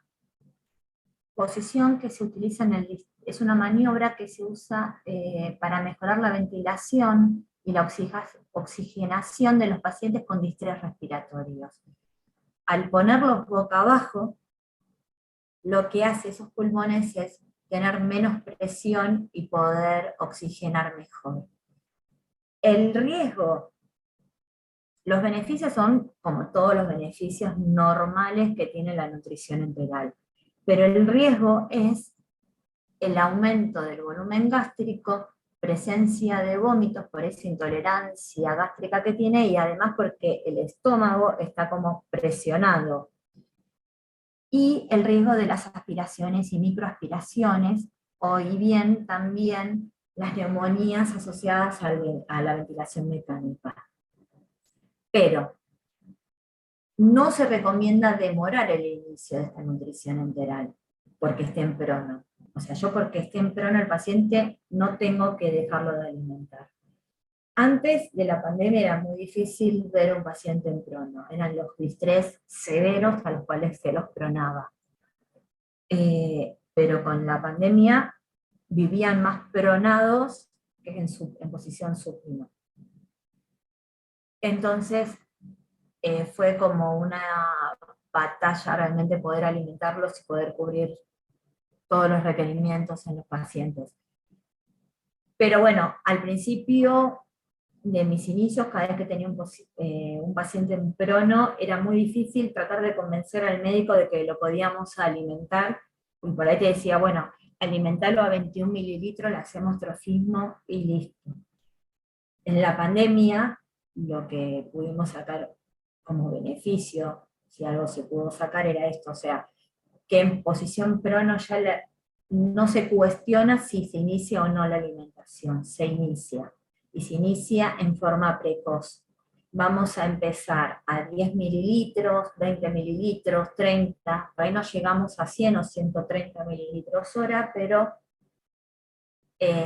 posición que se utiliza es una maniobra que se usa para mejorar la ventilación y la oxigenación de los pacientes con distrés respiratorios. Al ponerlos boca abajo, lo que hace esos pulmones es tener menos presión y poder oxigenar mejor. El riesgo, los beneficios son como todos los beneficios normales que tiene la nutrición enteral, pero el riesgo es el aumento del volumen gástrico, presencia de vómitos por esa intolerancia gástrica que tiene y además porque el estómago está como presionado. Y el riesgo de las aspiraciones y microaspiraciones, y bien también las neumonías asociadas a la ventilación mecánica. Pero no se recomienda demorar el inicio de esta nutrición enteral porque esté en prono. O sea, yo porque esté en prono el paciente no tengo que dejarlo de alimentar. Antes de la pandemia era muy difícil ver a un paciente en prono. Eran los distrés severos a los cuales se los pronaba. Pero con la pandemia vivían más pronados que en posición supino. Entonces fue como una batalla realmente poder alimentarlos y poder cubrir todos los requerimientos en los pacientes. Pero bueno, al principio de mis inicios, cada vez que tenía un paciente en prono, era muy difícil tratar de convencer al médico de que lo podíamos alimentar, y por ahí te decía, bueno, alimentarlo a 21 mililitros, le hacemos trofismo y listo. En la pandemia, lo que pudimos sacar como beneficio, si algo se pudo sacar, era esto, o sea, que en posición prono ya no se cuestiona si se inicia o no la alimentación, se inicia. Y se inicia en forma precoz. Vamos a empezar a 10 mililitros, 20 mililitros, 30, por ahí no llegamos a 100 o 130 mililitros hora, pero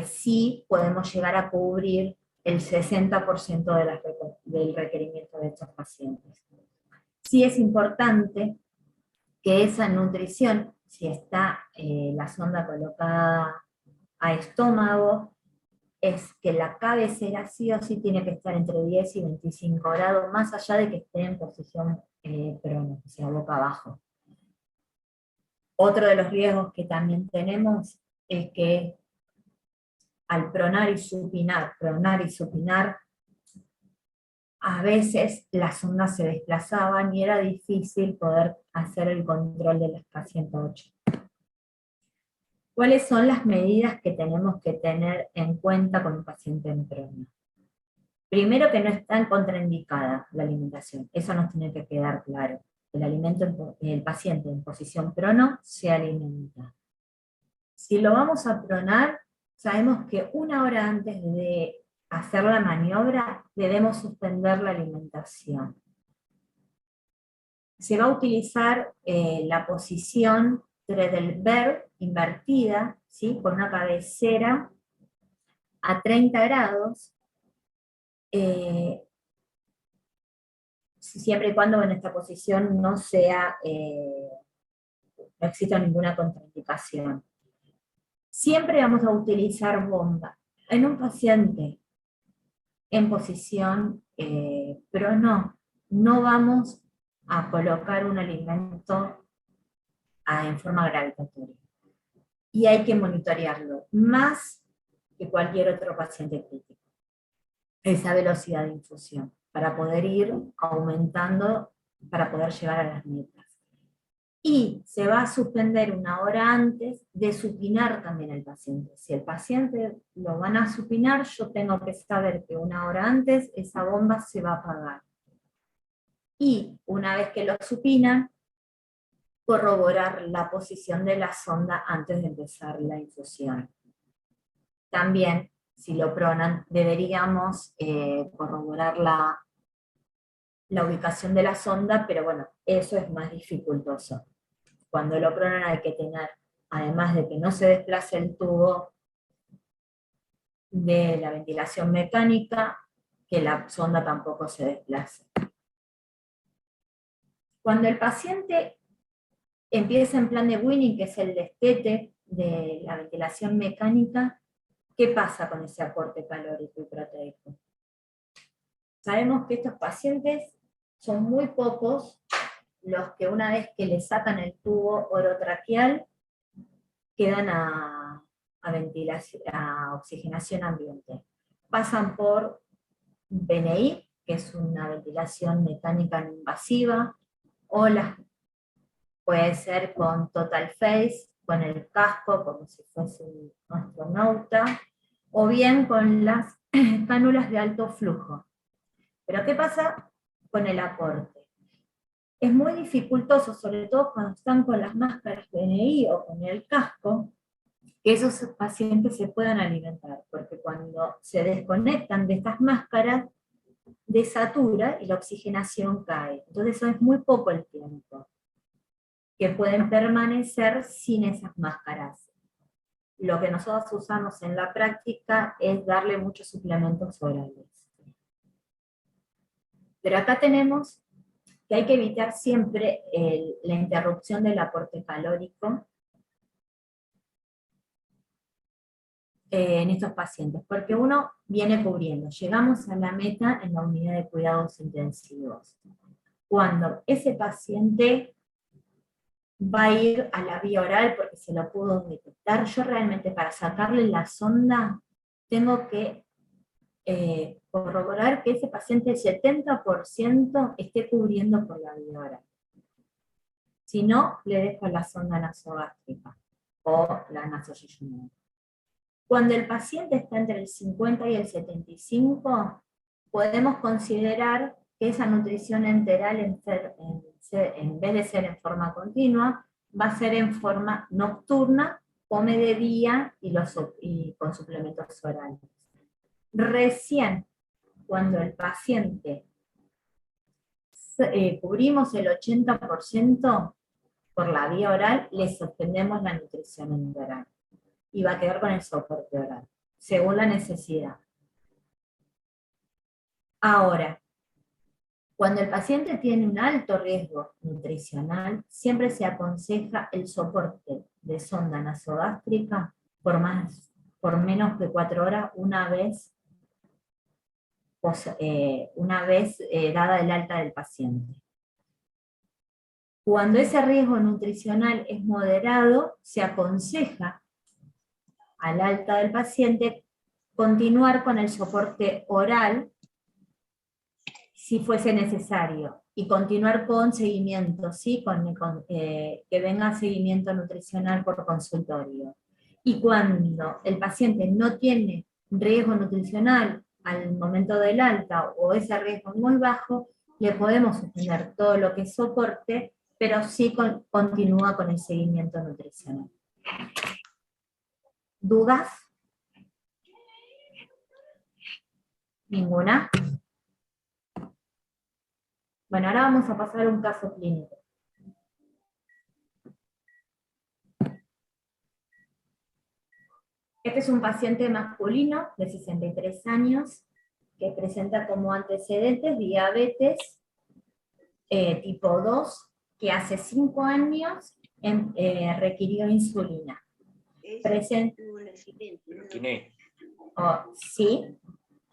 sí podemos llegar a cubrir el 60% del requerimiento de estos pacientes. Sí es importante que esa nutrición, si está la sonda colocada a estómago, es que la cabecera sí o sí tiene que estar entre 10 y 25 grados, más allá de que esté en posición prono, o sea, boca abajo. Otro de los riesgos que también tenemos es que al pronar y supinar, a veces las ondas se desplazaban y era difícil poder hacer el control del espacio 108. ¿Cuáles son las medidas que tenemos que tener en cuenta con un paciente en prono? Primero, que no está contraindicada la alimentación, eso nos tiene que quedar claro. El paciente en posición prono se alimenta. Si lo vamos a pronar, sabemos que 1 hora antes de hacer la maniobra debemos suspender la alimentación. Se va a utilizar la posición Tredelberg invertida, ¿sí? Con una cabecera a 30 grados, siempre y cuando en esta posición no exista ninguna contraindicación. Siempre vamos a utilizar bomba. En un paciente en posición prono, no vamos a colocar un alimento en forma gravitatoria. Y hay que monitorearlo, más que cualquier otro paciente crítico. Esa velocidad de infusión, para poder ir aumentando, para poder llegar a las metas. Y se va a suspender 1 hora antes de supinar también al paciente. Si el paciente lo van a supinar, yo tengo que saber que 1 hora antes esa bomba se va a apagar. Y una vez que lo supinan, corroborar la posición de la sonda antes de empezar la infusión. También, si lo pronan, deberíamos corroborar la ubicación de la sonda, pero bueno, eso es más dificultoso. Cuando lo pronan hay que tener, además de que no se desplace el tubo de la ventilación mecánica, que la sonda tampoco se desplace. Cuando el paciente empieza en plan de weaning, que es el destete de la ventilación mecánica, ¿qué pasa con ese aporte calórico y proteico? Sabemos que estos pacientes son muy pocos los que una vez que le sacan el tubo orotraqueal quedan a oxigenación ambiente. Pasan por BNI, que es una ventilación mecánica no invasiva, o puede ser con total face, con el casco, como si fuese un astronauta, o bien con las cánulas de alto flujo. Pero ¿qué pasa con el aporte? Es muy dificultoso, sobre todo cuando están con las máscaras BNI o con el casco, que esos pacientes se puedan alimentar, porque cuando se desconectan de estas máscaras, desatura y la oxigenación cae. Entonces eso es muy poco el tiempo que pueden permanecer sin esas máscaras. Lo que nosotros usamos en la práctica es darle muchos suplementos orales. Pero acá tenemos que hay que evitar siempre la interrupción del aporte calórico en estos pacientes, porque uno viene cubriendo. Llegamos a la meta en la unidad de cuidados intensivos. Cuando ese paciente va a ir a la vía oral porque se lo pudo detectar, yo realmente para sacarle la sonda tengo que corroborar que ese paciente el 70% esté cubriendo por la vía oral. Si no, le dejo la sonda nasogástrica o la nasoyeyunal. Cuando el paciente está entre el 50 y el 75, podemos considerar que esa nutrición enteral, en vez de ser en forma continua, va a ser en forma nocturna, come de día y con suplementos orales. Recién, cuando el paciente cubrimos el 80% por la vía oral, le suspendemos la nutrición enteral y va a quedar con el soporte oral, según la necesidad. Ahora, cuando el paciente tiene un alto riesgo nutricional, siempre se aconseja el soporte de sonda nasogástrica por menos de 4 horas, una vez dada el alta del paciente. Cuando ese riesgo nutricional es moderado, se aconseja al alta del paciente continuar con el soporte oral si fuese necesario, y continuar con seguimiento, ¿sí? Que venga seguimiento nutricional por consultorio. Y cuando el paciente no tiene riesgo nutricional al momento del alta o ese riesgo muy bajo, le podemos suspender todo lo que es soporte, pero sí continúa con el seguimiento nutricional. ¿Dudas? ¿Ninguna? Bueno, ahora vamos a pasar a un caso clínico. Este es un paciente masculino de 63 años que presenta como antecedentes diabetes tipo 2, que hace 5 años requirió insulina. ¿Sí?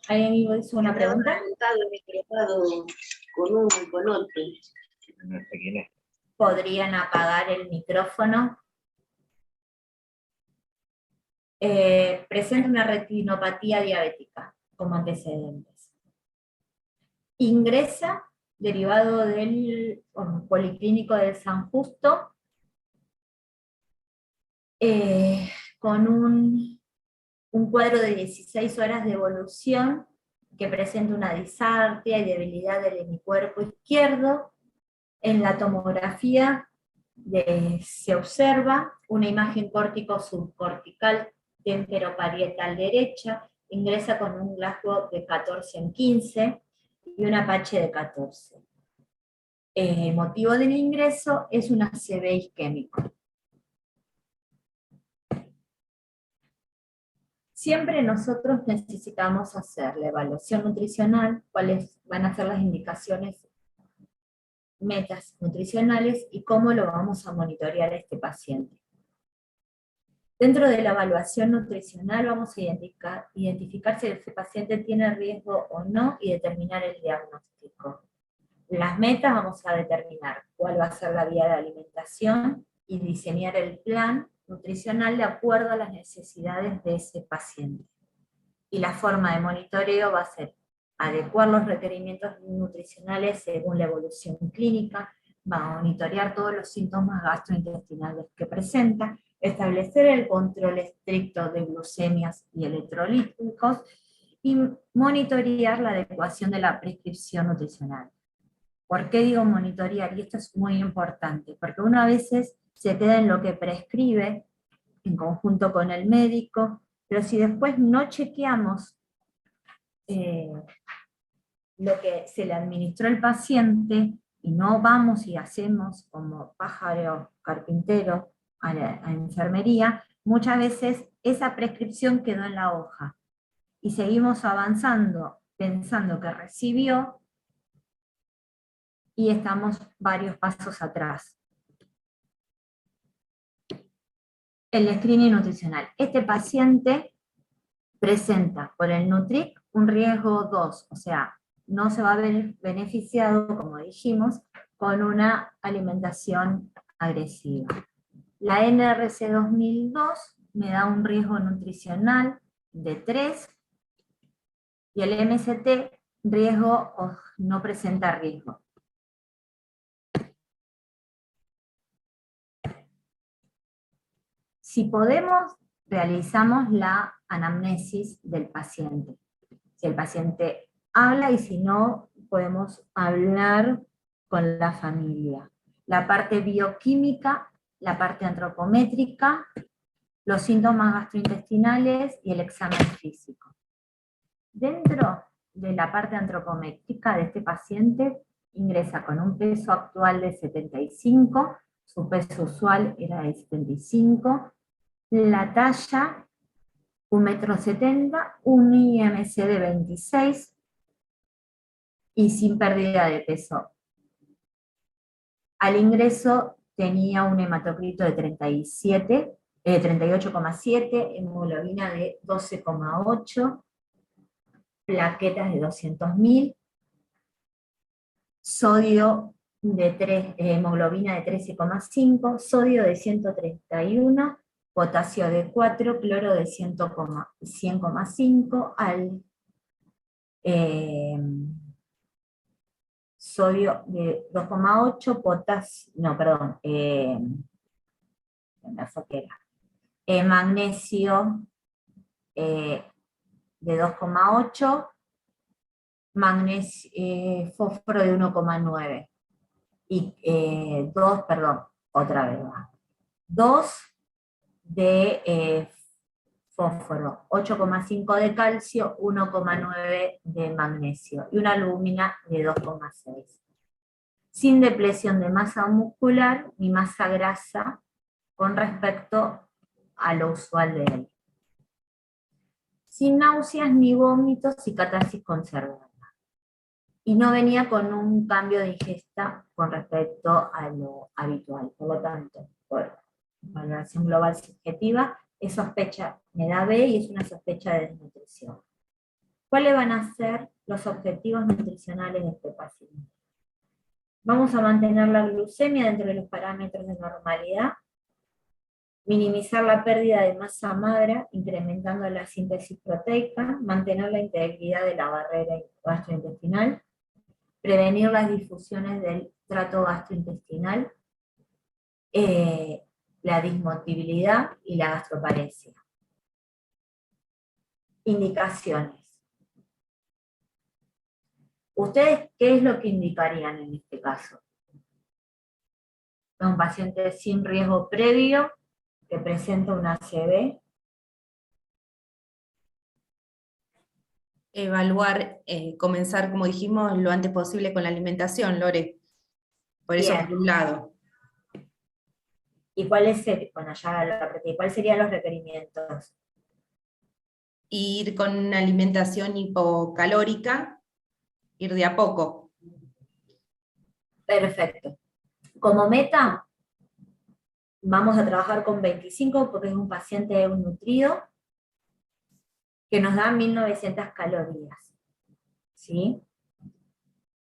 ¿Alguien hizo una pregunta? Con uno y con otro. ¿Podrían apagar el micrófono? Presenta una retinopatía diabética como antecedentes. Ingresa derivado del Policlínico del San Justo con un cuadro de 16 horas de evolución que presenta una disartria y debilidad del hemicuerpo izquierdo. En la tomografía se observa una imagen córtico-subcortical temporoparietal derecha, ingresa con un Glasgow de 14/15 y un Apache de 14. El motivo del ingreso es un ACV isquémico. Siempre nosotros necesitamos hacer la evaluación nutricional, cuáles van a ser las indicaciones, metas nutricionales y cómo lo vamos a monitorear a este paciente. Dentro de la evaluación nutricional vamos a identificar si este paciente tiene riesgo o no y determinar el diagnóstico. Las metas vamos a determinar cuál va a ser la vía de alimentación y diseñar el plan nutricional de acuerdo a las necesidades de ese paciente. Y la forma de monitoreo va a ser adecuar los requerimientos nutricionales según la evolución clínica, va a monitorear todos los síntomas gastrointestinales que presenta, establecer el control estricto de glucemias y electrolíticos, y monitorear la adecuación de la prescripción nutricional. ¿Por qué digo monitorear? Y esto es muy importante, porque uno a veces se queda en lo que prescribe, en conjunto con el médico, pero si después no chequeamos lo que se le administró al paciente, y no vamos y hacemos como pájaro carpintero a enfermería, muchas veces esa prescripción quedó en la hoja, y seguimos avanzando pensando que recibió, y estamos varios pasos atrás. El screening nutricional. Este paciente presenta por el Nutric un riesgo 2, o sea, no se va a ver beneficiado, como dijimos, con una alimentación agresiva. La NRC 2002 me da un riesgo nutricional de 3, y el MST riesgo no presenta riesgo. Si podemos, realizamos la anamnesis del paciente. Si el paciente habla, y si no, podemos hablar con la familia. La parte bioquímica, la parte antropométrica, los síntomas gastrointestinales y el examen físico. Dentro de la parte antropométrica de este paciente, ingresa con un peso actual de 75, su peso usual era de 75, la talla 1,70 m, un IMC de 26 y sin pérdida de peso. Al ingreso tenía un hematocrito de 38,7, hemoglobina de 12,8, plaquetas de 200.000, sodio de 3, hemoglobina de 13,5, sodio de 131, potasio de 4, cloro de 100,5, al sodio de 2,8, potasio, no, perdón, magnesio de 2,8, fósforo de 1,9. Y 2, perdón, otra vez más. 2 de fósforo, 8,5 de calcio, 1,9 de magnesio y una albúmina de 2,6. Sin depresión de masa muscular ni masa grasa con respecto a lo usual de él. Sin náuseas ni vómitos y catarsis conservada. Y no venía con un cambio de ingesta con respecto a lo habitual. Por lo tanto, por valoración global subjetiva, es sospecha de edad B y es una sospecha de desnutrición. ¿Cuáles van a ser los objetivos nutricionales de este paciente? Vamos a mantener la glucemia dentro de los parámetros de normalidad, minimizar la pérdida de masa magra, incrementando la síntesis proteica, mantener la integridad de la barrera gastrointestinal, prevenir las difusiones del trato gastrointestinal, la dismotilidad y la gastroparesia. Indicaciones. ¿Ustedes qué es lo que indicarían en este caso? Un paciente sin riesgo previo que presenta una ACV. Evaluar, comenzar, como dijimos, lo antes posible con la alimentación, Lore. Por eso, Bien. por un lado. ¿Y cuáles serían los requerimientos? Ir con una alimentación hipocalórica, ir de a poco. Perfecto. Como meta, vamos a trabajar con 25 porque es un paciente nutrido que nos da 1900 calorías, ¿sí?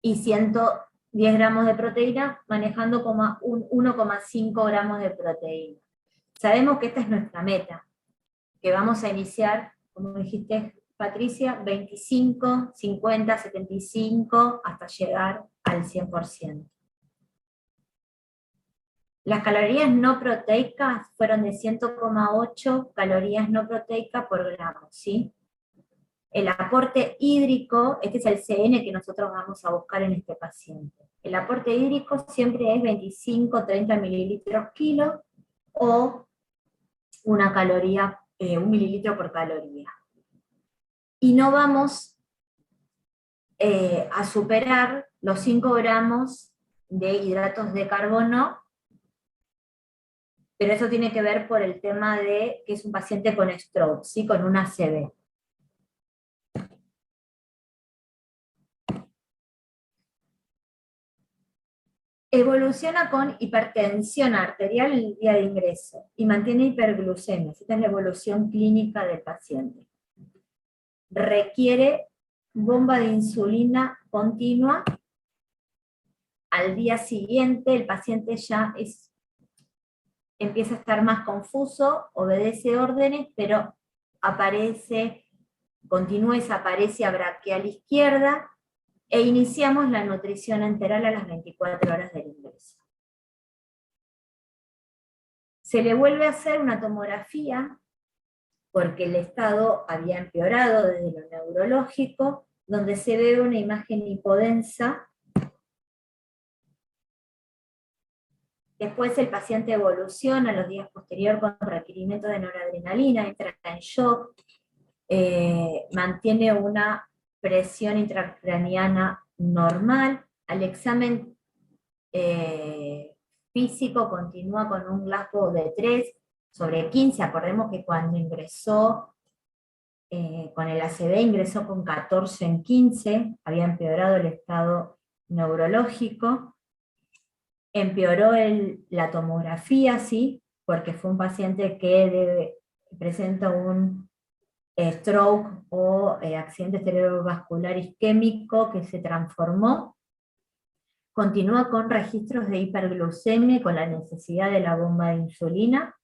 Y 110 gramos de proteína, manejando como 1,5 gramos de proteína. Sabemos que esta es nuestra meta, que vamos a iniciar, como dijiste, Patricia, 25, 50, 75, hasta llegar al 100%. Las calorías no proteicas fueron de 100,8 calorías no proteicas por gramo, ¿sí? El aporte hídrico, este es el CN que nosotros vamos a buscar en este paciente. El aporte hídrico siempre es 25-30 mililitros kilo o una caloría, 1 mililitro por caloría. Y no vamos a superar los 5 gramos de hidratos de carbono, pero eso tiene que ver por el tema de que es un paciente con stroke, ¿sí? Con una ACV. Evoluciona con hipertensión arterial el día de ingreso y mantiene hiperglucemia. Esta es la evolución clínica del paciente. Requiere bomba de insulina continua. Al día siguiente el paciente ya empieza a estar más confuso, obedece órdenes, pero continúa esa apariencia braquial izquierda, e iniciamos la nutrición enteral a las 24 horas del ingreso. Se le vuelve a hacer una tomografía, porque el estado había empeorado desde lo neurológico, donde se ve una imagen hipodensa. Después el paciente evoluciona los días posteriores con requerimiento de noradrenalina, entra en shock, mantiene una presión intracraniana normal. Al examen físico continúa con un Glasgow de 3/15. Acordemos que cuando ingresó con el ACV ingresó con 14 en 15, había empeorado el estado neurológico, empeoró la tomografía, sí, porque fue un paciente que presenta un stroke o accidente cerebrovascular isquémico que se transformó. Continúa con registros de hiperglucemia con la necesidad de la bomba de insulina.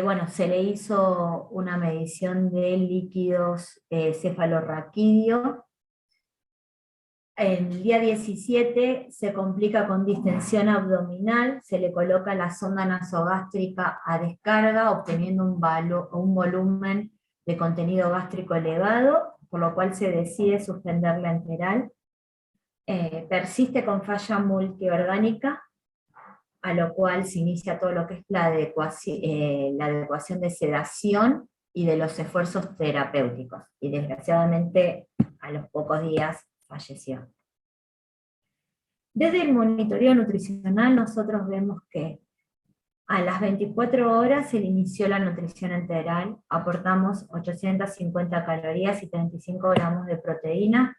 Bueno, se le hizo una medición de líquidos cefalorraquídeo. el día 17 se complica con distensión abdominal, se le coloca la sonda nasogástrica a descarga, obteniendo un volumen de contenido gástrico elevado, por lo cual se decide suspender la enteral. Persiste con falla multiorgánica, a lo cual se inicia todo lo que es la adecuación de sedación y de los esfuerzos terapéuticos, y desgraciadamente a los pocos días falleció. Desde el monitoreo nutricional nosotros vemos que a las 24 horas se le inició la nutrición enteral, aportamos 850 calorías y 35 gramos de proteína.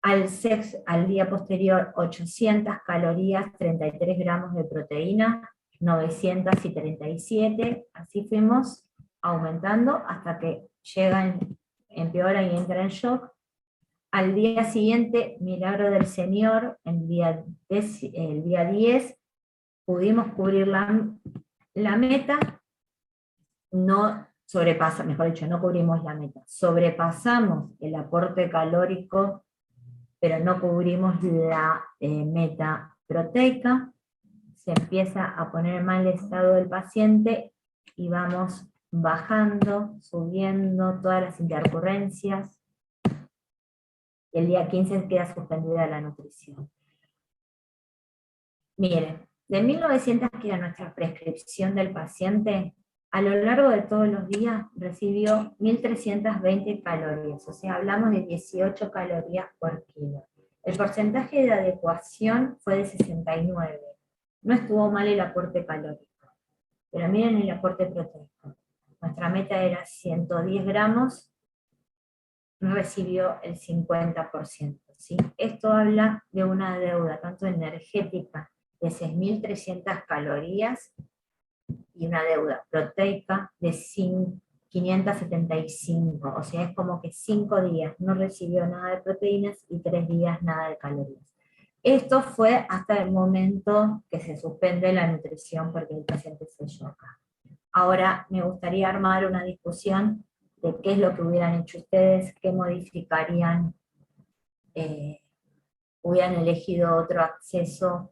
Al día posterior 800 calorías, 33 gramos de proteína, 937, así fuimos aumentando hasta que llega, empeora y entra en shock. Al día siguiente, milagro del Señor, el día 10, pudimos cubrir la meta, no cubrimos la meta, sobrepasamos el aporte calórico, pero no cubrimos la meta proteica. Se empieza a poner mal estado del paciente y vamos bajando, subiendo todas las intercurrencias. El día 15 queda suspendida la nutrición. Miren, de 1900, que era nuestra prescripción del paciente, a lo largo de todos los días recibió 1320 calorías, o sea, hablamos de 18 calorías por kilo. El porcentaje de adecuación fue de 69. No estuvo mal el aporte calórico, pero miren el aporte proteico. Nuestra meta era 110 gramos, recibió el 50%. ¿Sí? Esto habla de una deuda tanto energética de 6.300 calorías y una deuda proteica de 575, o sea, es como que 5 días no recibió nada de proteínas y 3 días nada de calorías. Esto fue hasta el momento que se suspende la nutrición porque el paciente se choca. Ahora me gustaría armar una discusión de qué es lo que hubieran hecho ustedes, qué modificarían, hubieran elegido otro acceso,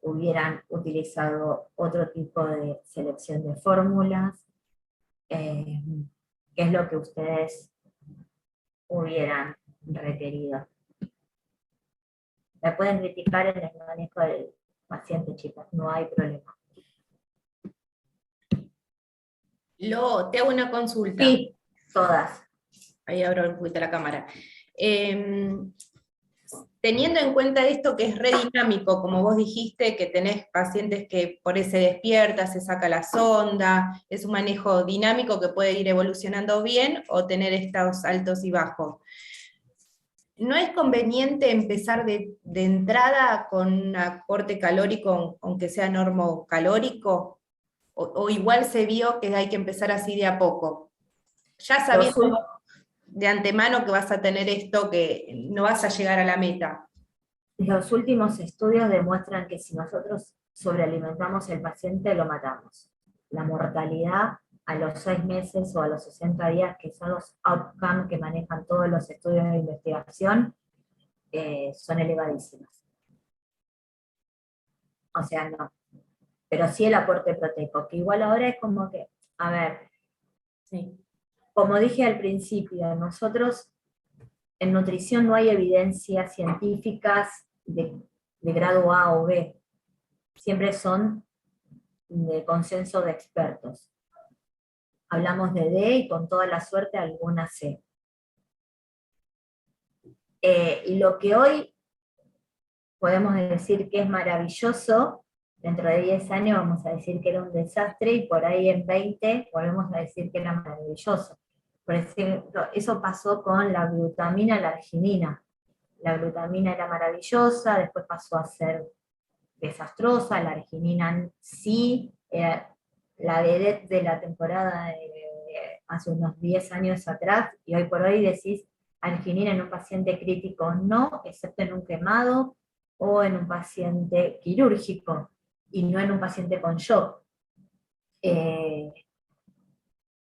hubieran utilizado otro tipo de selección de fórmulas, qué es lo que ustedes hubieran requerido. Me pueden criticar en el manejo del paciente, chicas, no hay problema. Te hago una consulta. Sí, todas. Ahí abro un poquito la cámara. Teniendo en cuenta esto que es re dinámico, como vos dijiste, que tenés pacientes que por ahí se despierta, se saca la sonda, es un manejo dinámico que puede ir evolucionando bien o tener estos altos y bajos. ¿No es conveniente empezar de entrada con un aporte calórico, aunque sea normocalórico? ¿O igual se vio que hay que empezar así de a poco? Ya sabiendo de antemano que vas a tener esto, que no vas a llegar a la meta. Los últimos estudios demuestran que si nosotros sobrealimentamos al paciente, lo matamos. La mortalidad a los 6 meses o a los 60 días, que son los outcomes que manejan todos los estudios de investigación, son elevadísimas. O sea, no. Pero sí el aporte proteico, que igual ahora es como que, a ver, sí. Como dije al principio, nosotros en nutrición no hay evidencias científicas de grado A o B. Siempre son de consenso de expertos. Hablamos de D y con toda la suerte alguna C. Y lo que hoy podemos decir que es maravilloso, dentro de 10 años vamos a decir que era un desastre y por ahí en 20 volvemos a decir que era maravilloso. Por ejemplo, eso pasó con la glutamina, la arginina. La glutamina era maravillosa, después pasó a ser desastrosa, la arginina sí, la vedette de la temporada de hace unos 10 años atrás, y hoy por hoy decís arginina en un paciente crítico no, excepto en un quemado o en un paciente quirúrgico, y no en un paciente con shock.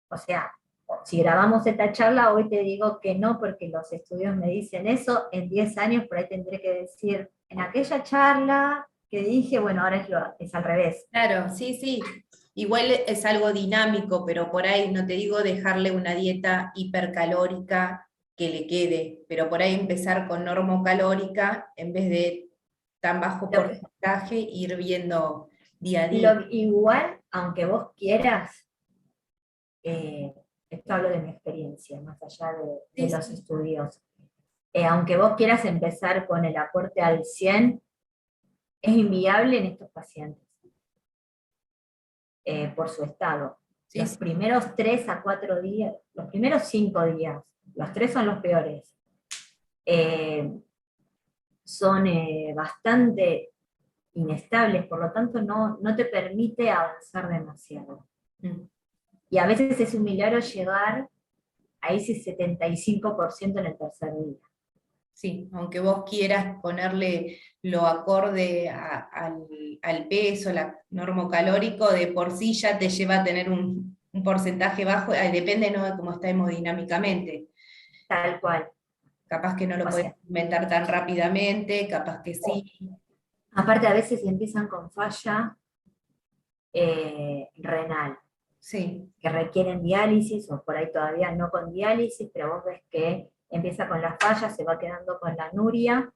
O sea, si grabamos esta charla, hoy te digo que no, porque los estudios me dicen eso, en 10 años por ahí tendré que decir, en aquella charla que dije, bueno, ahora es al revés. Claro, sí, sí. Igual es algo dinámico, pero por ahí no te digo dejarle una dieta hipercalórica que le quede, pero por ahí empezar con normocalórica en vez de tan bajo Lo que- porcentaje, ir viendo día a día. igual, aunque vos quieras, eh, esto hablo de mi experiencia, más allá de Sí, los sí, estudios, aunque vos quieras empezar con el aporte al 100, es inviable en estos pacientes, por su estado. sí, Los sí. primeros 3 a 4 días, los primeros 5 días, los 3 son los peores, eh, son bastante inestables, por lo tanto no te permite avanzar demasiado. Mm. Y a veces es un milagro llegar a ese 75% en el tercer día. Sí, aunque vos quieras ponerle lo acorde al peso, la normocalórico, de por sí ya te lleva a tener un porcentaje bajo, depende, ¿no?, de cómo está hemodinámicamente. Tal cual. Capaz que no lo O podés sea, inventar tan rápidamente, capaz que sí. aparte a veces empiezan con falla renal, Sí, que requieren diálisis, o por ahí todavía no con diálisis, pero vos ves que empieza con la falla, se va quedando con la anuria,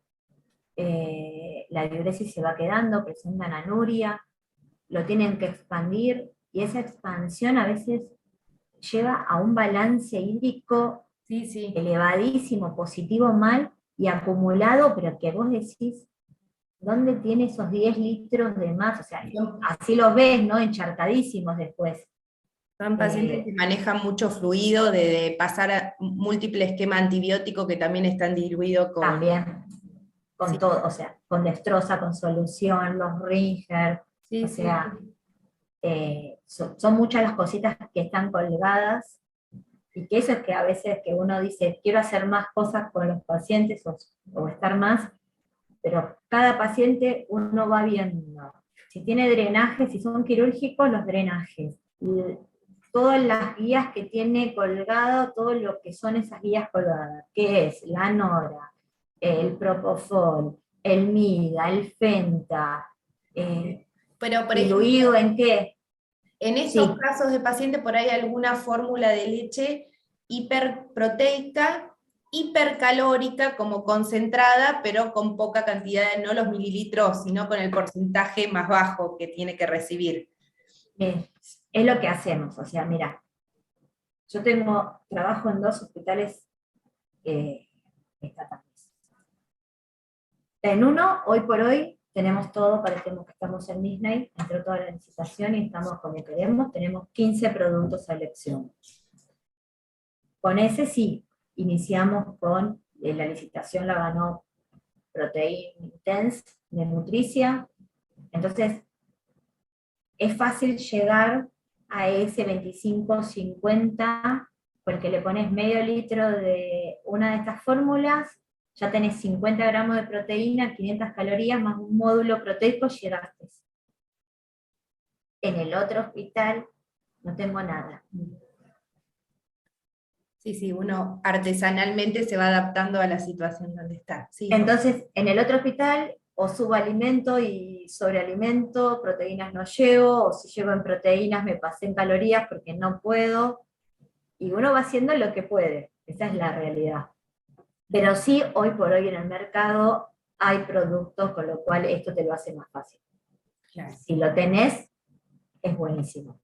la diuresis se va quedando, presentan anuria, lo tienen que expandir, y esa expansión a veces lleva a un balance hídrico sí, sí. elevadísimo, positivo mal y acumulado, pero que vos decís, ¿dónde tiene esos 10 litros de más? O sea, Son, así los ves, ¿no? Encharcadísimos después. son pacientes Eh, que manejan mucho fluido, de pasar a múltiple esquema antibiótico que también están diluidos con... También con Sí, todo, o sea, con destroza, con solución, los Ringer, o sí, sí, sea, son muchas las cositas que están colgadas, y que eso es que a veces que uno dice, quiero hacer más cosas con los pacientes o estar más, pero cada paciente uno va viendo. Si tiene drenaje, si son quirúrgicos, los drenajes. Y todas las guías que tiene colgado, todo lo que son esas guías colgadas, que es la NORA, el Propofol, el MIDA, el FENTA, sí. Pero, por ejemplo, diluido en qué, en estos sí, casos de paciente, por ahí alguna fórmula de leche hiperproteica, hipercalórica, como concentrada, pero con poca cantidad, no los mililitros, sino con el porcentaje más bajo que tiene que recibir. es lo que hacemos. O sea, mira, yo trabajo en 2 hospitales estatales. En uno, hoy por hoy, tenemos todo, parecemos que estamos en Disney, entró toda la licitación y estamos como queremos, tenemos 15 productos a elección. Con ese sí, iniciamos con la licitación, la ganó Protein Intense de Nutricia, entonces es fácil llegar a ese 25-50, porque le pones medio litro de una de estas fórmulas, ya tenés 50 gramos de proteína, 500 calorías, más un módulo proteico, llegaste. En el otro hospital no tengo nada. Sí, sí, uno artesanalmente se va adaptando a la situación donde está. Sí, Entonces, en el otro hospital, o subalimento y sobrealimento, proteínas no llevo, o si llevo en proteínas me pasé en calorías porque no puedo, y uno va haciendo lo que puede, esa es la realidad. Pero sí, hoy por hoy en el mercado hay productos, con lo cual esto te lo hace más fácil. claro, Si lo tenés, es buenísimo.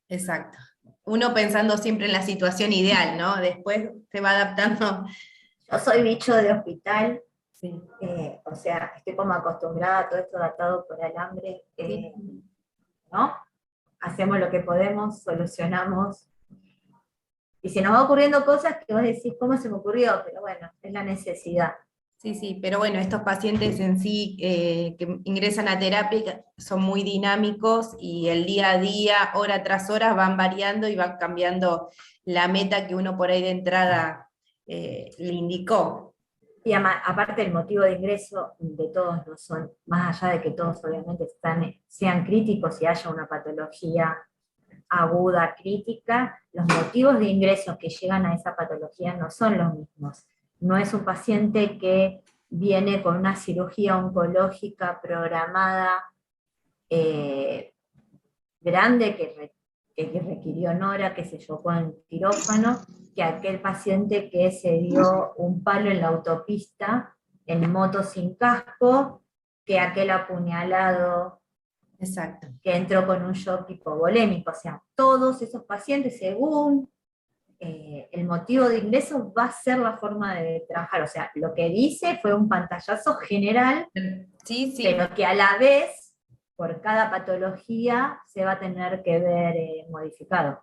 exacto. Uno pensando siempre en la situación ideal, ¿no? Después se va adaptando. Yo soy bicho de hospital, Sí, o sea, estoy como acostumbrada a todo esto adaptado por alambre, sí. ¿no? Hacemos lo que podemos, solucionamos. Y se nos va ocurriendo cosas que vos decís, ¿cómo se me ocurrió? Pero bueno, es la necesidad. Sí, sí, pero bueno, estos pacientes en sí que ingresan a terapia son muy dinámicos y el día a día, hora tras hora, van variando y van cambiando la meta que uno por ahí de entrada le indicó. Y aparte el motivo de ingreso de todos no son, más allá de que todos obviamente sean críticos y haya una patología aguda, crítica, los motivos de ingreso que llegan a esa patología no son los mismos. No es un paciente que viene con una cirugía oncológica programada grande que requirió Nora, que se chocó en quirófano, que aquel paciente que se dio un palo en la autopista en moto sin casco, que aquel apuñalado. Exacto. Que entró con un shock hipovolémico. O sea, todos esos pacientes, según el motivo de ingreso, va a ser la forma de trabajar. O sea, lo que dice fue un pantallazo general, Sí, sí. pero que a la vez, por cada patología, se va a tener que ver modificado.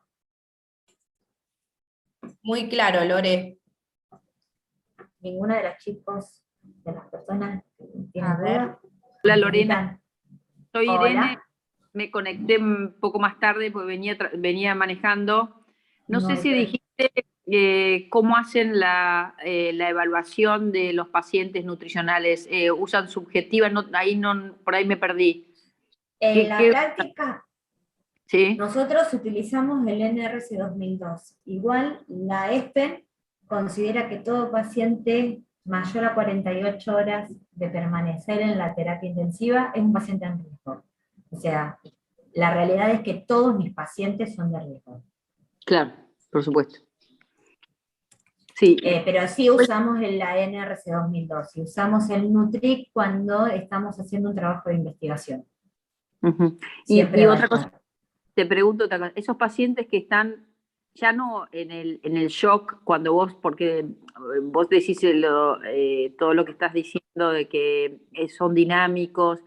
Muy claro, Lore. Ninguna de las chicos, de las personas que tienen A ver. duda. Hola Lorena, soy Irene, Hola. me conecté un poco más tarde porque venía manejando. No sé si dijiste cómo hacen la evaluación de los pacientes nutricionales. ¿Usan subjetiva? No, por ahí me perdí. En la práctica, ¿Sí? nosotros utilizamos el NRC 2002. Igual la ESPEN considera que todo paciente mayor a 48 horas de permanecer en la terapia intensiva es un paciente en riesgo. O sea, la realidad es que todos mis pacientes son de riesgo. Claro, por supuesto. Sí. Pero sí usamos la NRC 2002 y usamos el Nutric cuando estamos haciendo un trabajo de investigación. Y otra cosa, te pregunto, esos pacientes que están ya no en el shock, cuando porque vos decís todo lo que estás diciendo de que son dinámicos,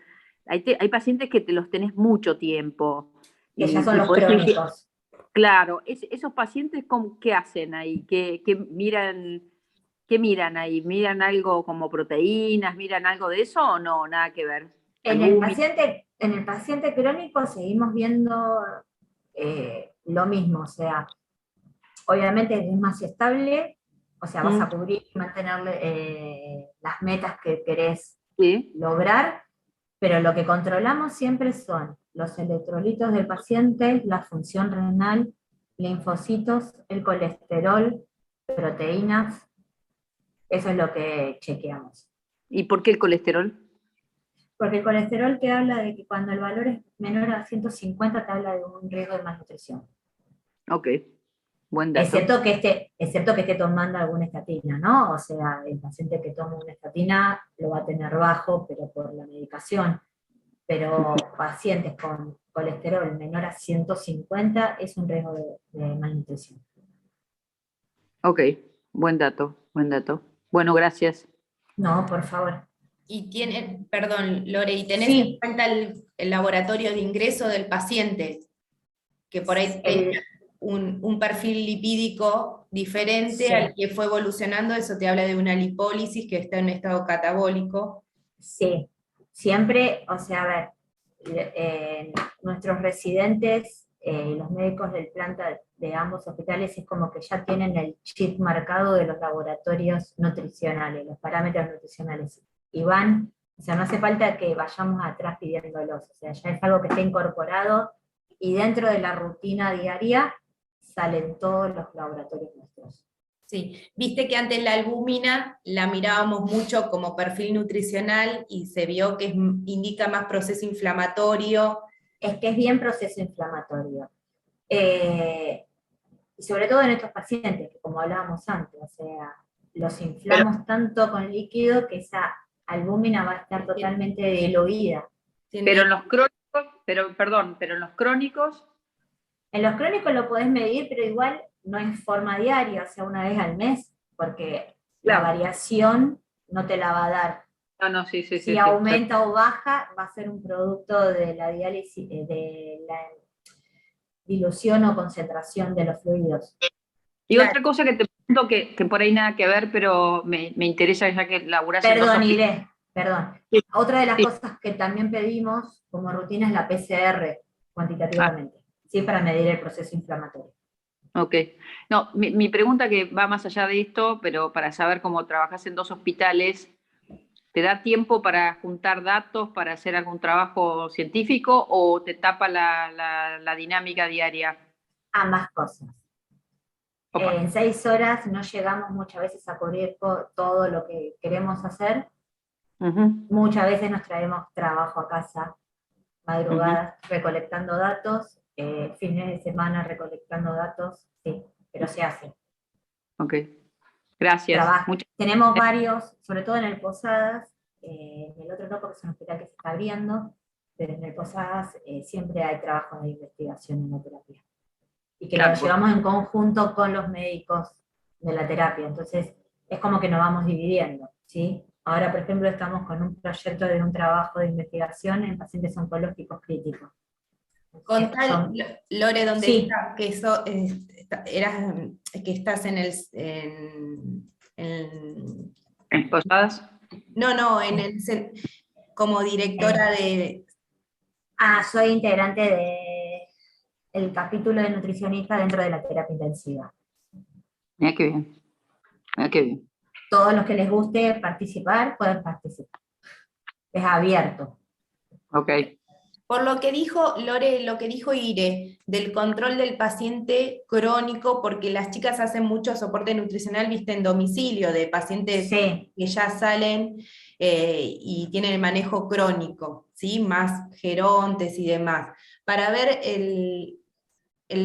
hay pacientes que te los tenés mucho tiempo. Que ya son los crónicos. Claro, esos pacientes, ¿qué hacen ahí? ¿Qué miran ahí? ¿Miran algo como proteínas? ¿Miran algo de eso o no? Nada que ver. En el paciente crónico seguimos viendo lo mismo, o sea, obviamente es más estable, o sea, vas a cubrir y mantener las metas que querés lograr, pero lo que controlamos siempre son los electrolitos del paciente, la función renal, linfocitos, el colesterol, proteínas, eso es lo que chequeamos. ¿Y por qué el colesterol? Porque el colesterol te habla de que cuando el valor es menor a 150 te habla de un riesgo de malnutrición. Ok, buen dato. Excepto que esté tomando alguna estatina, ¿no? O sea, el paciente que toma una estatina lo va a tener bajo, pero por la medicación. Pero pacientes con colesterol menor a 150 es un riesgo de malnutrición. Ok, buen dato, buen dato. Bueno, gracias. No, por favor. Y perdón, Lore, ¿y tenés Sí. en cuenta el laboratorio de ingreso del paciente? Que por ahí tenga un perfil lipídico diferente al que fue evolucionando, eso te habla de una lipólisis que está en estado catabólico. Sí, siempre, o sea, a ver, nuestros residentes y los médicos del planta de ambos hospitales es como que ya tienen el chip marcado de los laboratorios nutricionales, los parámetros nutricionales. Y van, o sea, no hace falta que vayamos atrás pidiéndolos, o sea, ya es algo que está incorporado y dentro de la rutina diaria salen todos los laboratorios nuestros. Sí, viste que antes la albúmina la mirábamos mucho como perfil nutricional y se vio que indica más proceso inflamatorio. Es que es bien proceso inflamatorio. Y sobre todo en estos pacientes, que como hablábamos antes, o sea, los inflamos tanto con líquido que esa albúmina va a estar totalmente diluida. Pero en los crónicos, pero en los crónicos... En los crónicos lo podés medir, pero igual no en forma diaria, o sea, una vez al mes, porque la variación no te la va a dar. No, sí. Si aumenta o baja, va a ser un producto de la diálisis, de la dilución o concentración de los fluidos. Y otra cosa que te pregunto, que por ahí nada que ver, pero me interesa ya que laburás en Perdón, Irene, perdón. Sí. Otra de las cosas que también pedimos como rutina es la PCR, cuantitativamente, ¿sí? Para medir el proceso inflamatorio. Ok. No, mi pregunta que va más allá de esto, pero para saber cómo trabajás en 2 hospitales, ¿te da tiempo para juntar datos, para hacer algún trabajo científico o te tapa la dinámica diaria? Ambas cosas. Opa. En 6 horas no llegamos muchas veces a cubrir todo lo que queremos hacer. Muchas veces nos traemos trabajo a casa, madrugadas recolectando datos, fines de semana recolectando datos, sí, pero se hace. Ok, gracias. Tenemos varios, sobre todo en el Posadas, en el otro no porque es un hospital que se está abriendo, pero en el Posadas siempre hay trabajo de investigación en la terapia. Y que lo llevamos en conjunto con los médicos de la terapia, entonces es como que nos vamos dividiendo, ¿sí? Ahora, por ejemplo, estamos con un proyecto de un trabajo de investigación en pacientes oncológicos críticos. Lore, ¿dónde sí. está? Que estás en el... ¿En Posadas? No, como directora de... Soy integrante del capítulo de nutricionista dentro de la terapia intensiva. Mira qué bien. Mira qué bien. Todos los que les guste participar, pueden participar. Es abierto. Ok. Por lo que dijo Lore, lo que dijo Ire, del control del paciente crónico, porque las chicas hacen mucho soporte nutricional, viste, en domicilio, de pacientes sí. que ya salen y tienen el manejo crónico, ¿sí? Más gerontes y demás. Para ver el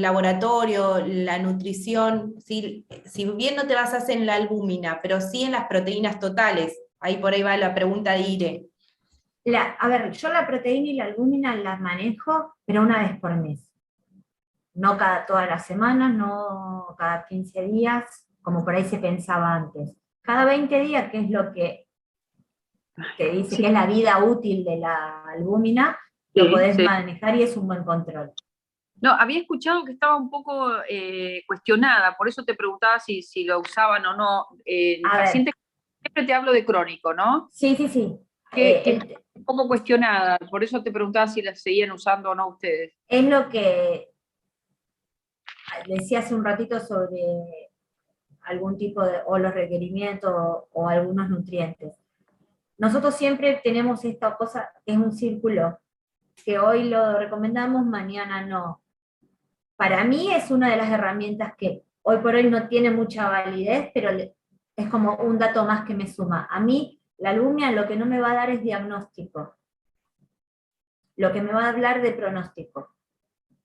laboratorio, la nutrición, ¿sí? Si bien no te basas en la albúmina, pero sí en las proteínas totales. Ahí por ahí va la pregunta de Ire. A ver, yo la proteína y la albúmina las manejo, pero una vez por mes. No todas las semanas, no cada 15 días, como por ahí se pensaba antes. Cada 20 días, que es lo que te dice que es la vida útil de la albúmina, lo podés manejar y es un buen control. No, había escuchado que estaba un poco cuestionada, por eso te preguntaba si lo usaban o no. Pacientes, siempre te hablo de crónico, ¿no? Sí. Que un poco cuestionada, por eso te preguntaba si las seguían usando o no ustedes. Es lo que decía hace un ratito sobre algún tipo o los requerimientos o algunos nutrientes. Nosotros siempre tenemos esta cosa, que es un círculo, que hoy lo recomendamos, mañana no. Para mí es una de las herramientas que hoy por hoy no tiene mucha validez, pero es como un dato más que me suma. A mí, la albúmina lo que no me va a dar es diagnóstico. Lo que me va a hablar de pronóstico.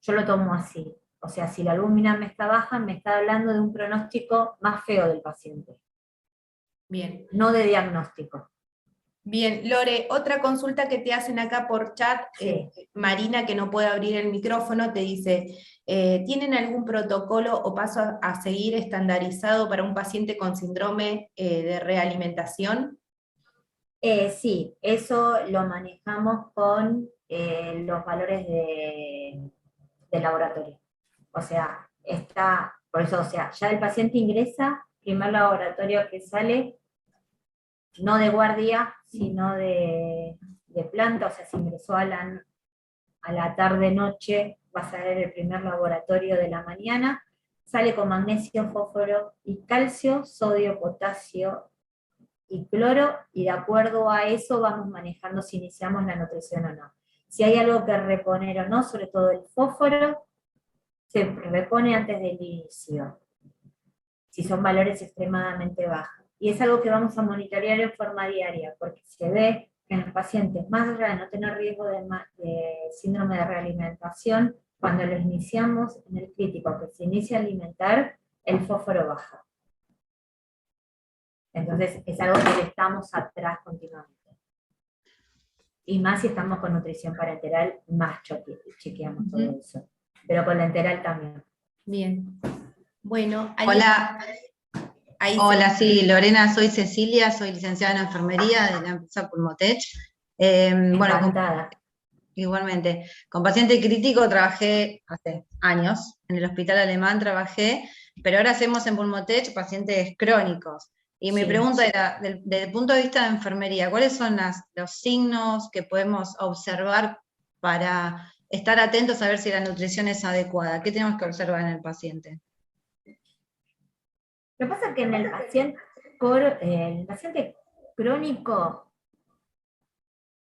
Yo lo tomo así. O sea, si la albúmina me está baja, me está hablando de un pronóstico más feo del paciente. Bien. No de diagnóstico. Bien, Lore, otra consulta que te hacen acá por chat, sí. Marina, que no puede abrir el micrófono, te dice, ¿tienen algún protocolo o paso a seguir estandarizado para un paciente con síndrome de realimentación? Sí, eso lo manejamos con los valores de laboratorio. O sea, por eso, o sea, ya el paciente ingresa, primer laboratorio que sale, no de guardia, sino de planta, o sea, si ingresó a la tarde-noche, va a salir el primer laboratorio de la mañana, sale con magnesio, fósforo y calcio, sodio, potasio y cloro, y de acuerdo a eso vamos manejando si iniciamos la nutrición o no. Si hay algo que reponer o no, sobre todo el fósforo, se repone antes del inicio, si son valores extremadamente bajos. Y es algo que vamos a monitorear en forma diaria, porque se ve que en los pacientes, más allá de no tener riesgo de síndrome de realimentación, cuando lo iniciamos en el crítico, que se inicia a alimentar, el fósforo baja. Entonces es algo que estamos atrás continuamente. Y más si estamos con nutrición parenteral, más chequeamos todo eso. Pero con la enteral también. Bien. Bueno, hola. Hola, sí, Lorena, soy Cecilia, soy licenciada en enfermería de la empresa Pulmotech. Igualmente, con paciente crítico trabajé hace años, en el hospital alemán trabajé, pero ahora hacemos en Pulmotech pacientes crónicos. Y mi pregunta era, desde el punto de vista de enfermería, ¿cuáles son los signos que podemos observar para estar atentos a ver si la nutrición es adecuada? ¿Qué tenemos que observar en el paciente? Lo que pasa es que en el paciente crónico,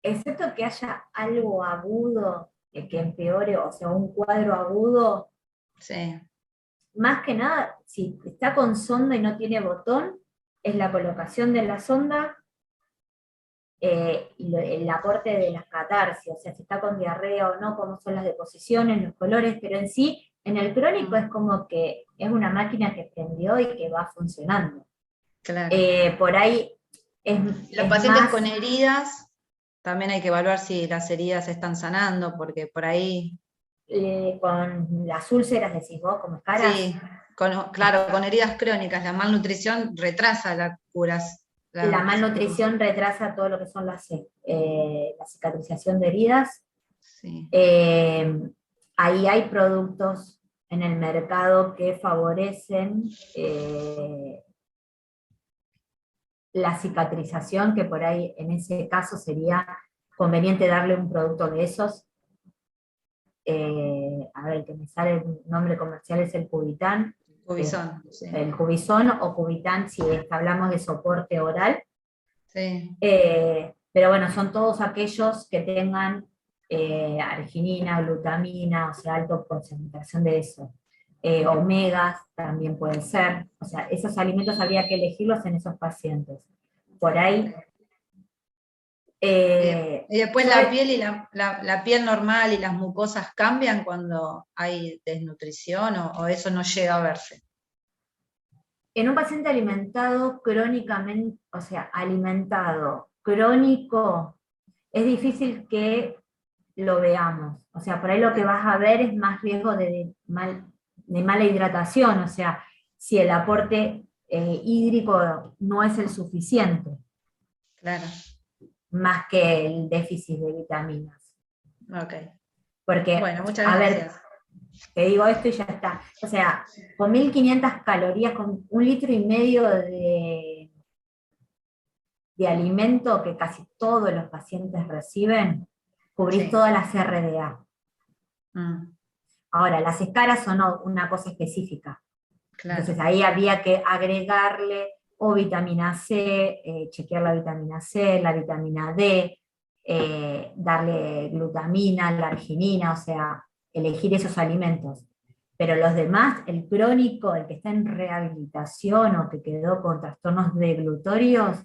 excepto que haya algo agudo que empeore, o sea, un cuadro agudo, Sí. Más que nada, si está con sonda y no tiene botón, es la colocación de la sonda y el aporte de las catarsis, o sea, si está con diarrea o no, cómo son las deposiciones, los colores, pero en sí, en el crónico es como que es una máquina que prendió y que va funcionando. Claro. Por ahí Los pacientes con heridas, también hay que evaluar si las heridas están sanando, porque por ahí... con las úlceras, decís vos, como caras. Sí, claro, con heridas crónicas, la malnutrición retrasa la cura. La malnutrición retrasa todo lo que son la cicatrización de heridas. Sí. Ahí hay productos en el mercado que favorecen la cicatrización, que por ahí en ese caso sería conveniente darle un producto de esos. A ver, el que me sale el nombre comercial es el Cubitán. Cubizón, sí. El Cubizón o Cubitán si hablamos de soporte oral. Sí. Pero bueno, son todos aquellos que tengan arginina, glutamina, o sea, alta concentración de eso. Omegas también pueden ser. O sea, esos alimentos habría que elegirlos en esos pacientes. Por ahí... y después la piel y la piel normal y las mucosas cambian cuando hay desnutrición o eso no llega a verse. En un paciente alimentado crónicamente, o sea, alimentado crónico, es difícil que lo veamos. O sea, por ahí lo que vas a ver es más riesgo de mala hidratación, o sea, si el aporte hídrico no es el suficiente. Claro. Más que el déficit de vitaminas. Ok. Porque, bueno, muchas A gracias. ver, te digo esto y ya está. O sea, con 1500 calorías, con 1,5 litros de alimento que casi todos los pacientes reciben, cubrís todas las RDA. Ahora, las escaras son una cosa específica. Claro. Entonces ahí había que agregarle o vitamina C, chequear la vitamina C, la vitamina D, darle glutamina, la arginina, o sea, elegir esos alimentos. Pero los demás, el crónico, el que está en rehabilitación o que quedó con trastornos deglutorios,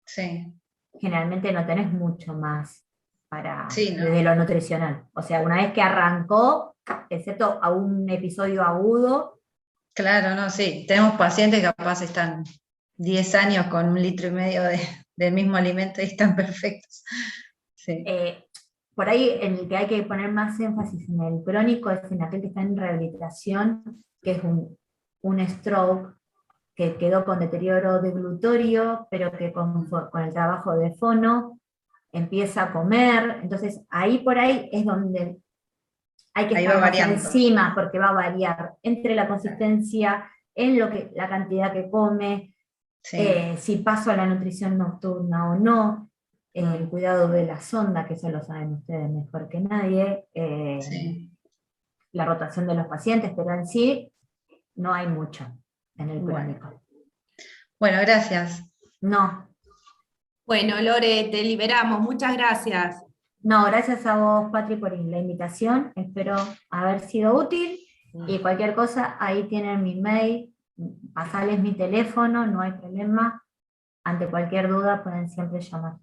sí. Generalmente no tenés mucho más para ¿no? Desde lo nutricional. O sea, una vez que arrancó, excepto a un episodio agudo. Claro, no, sí. Tenemos pacientes que capaz están 10 años con 1,5 litros del mismo alimento y están perfectos. Sí. Por ahí en el que hay que poner más énfasis en el crónico es en aquel que está en rehabilitación, que es un stroke, que quedó con deterioro deglutorio, pero que con el trabajo de fono empieza a comer. Entonces ahí por ahí es donde hay que estar más encima, porque va a variar entre la consistencia, en la cantidad que come, si paso a la nutrición nocturna o no, el cuidado de la sonda, que eso lo saben ustedes mejor que nadie, la rotación de los pacientes, pero en sí no hay mucho en el crónico. Bueno, gracias. No. Bueno, Lore, te liberamos. Muchas gracias. No, gracias a vos, Patri, por la invitación. Espero haber sido útil. Y cualquier cosa, ahí tienen mi mail, pasarles mi teléfono, no hay problema. Ante cualquier duda pueden siempre llamar.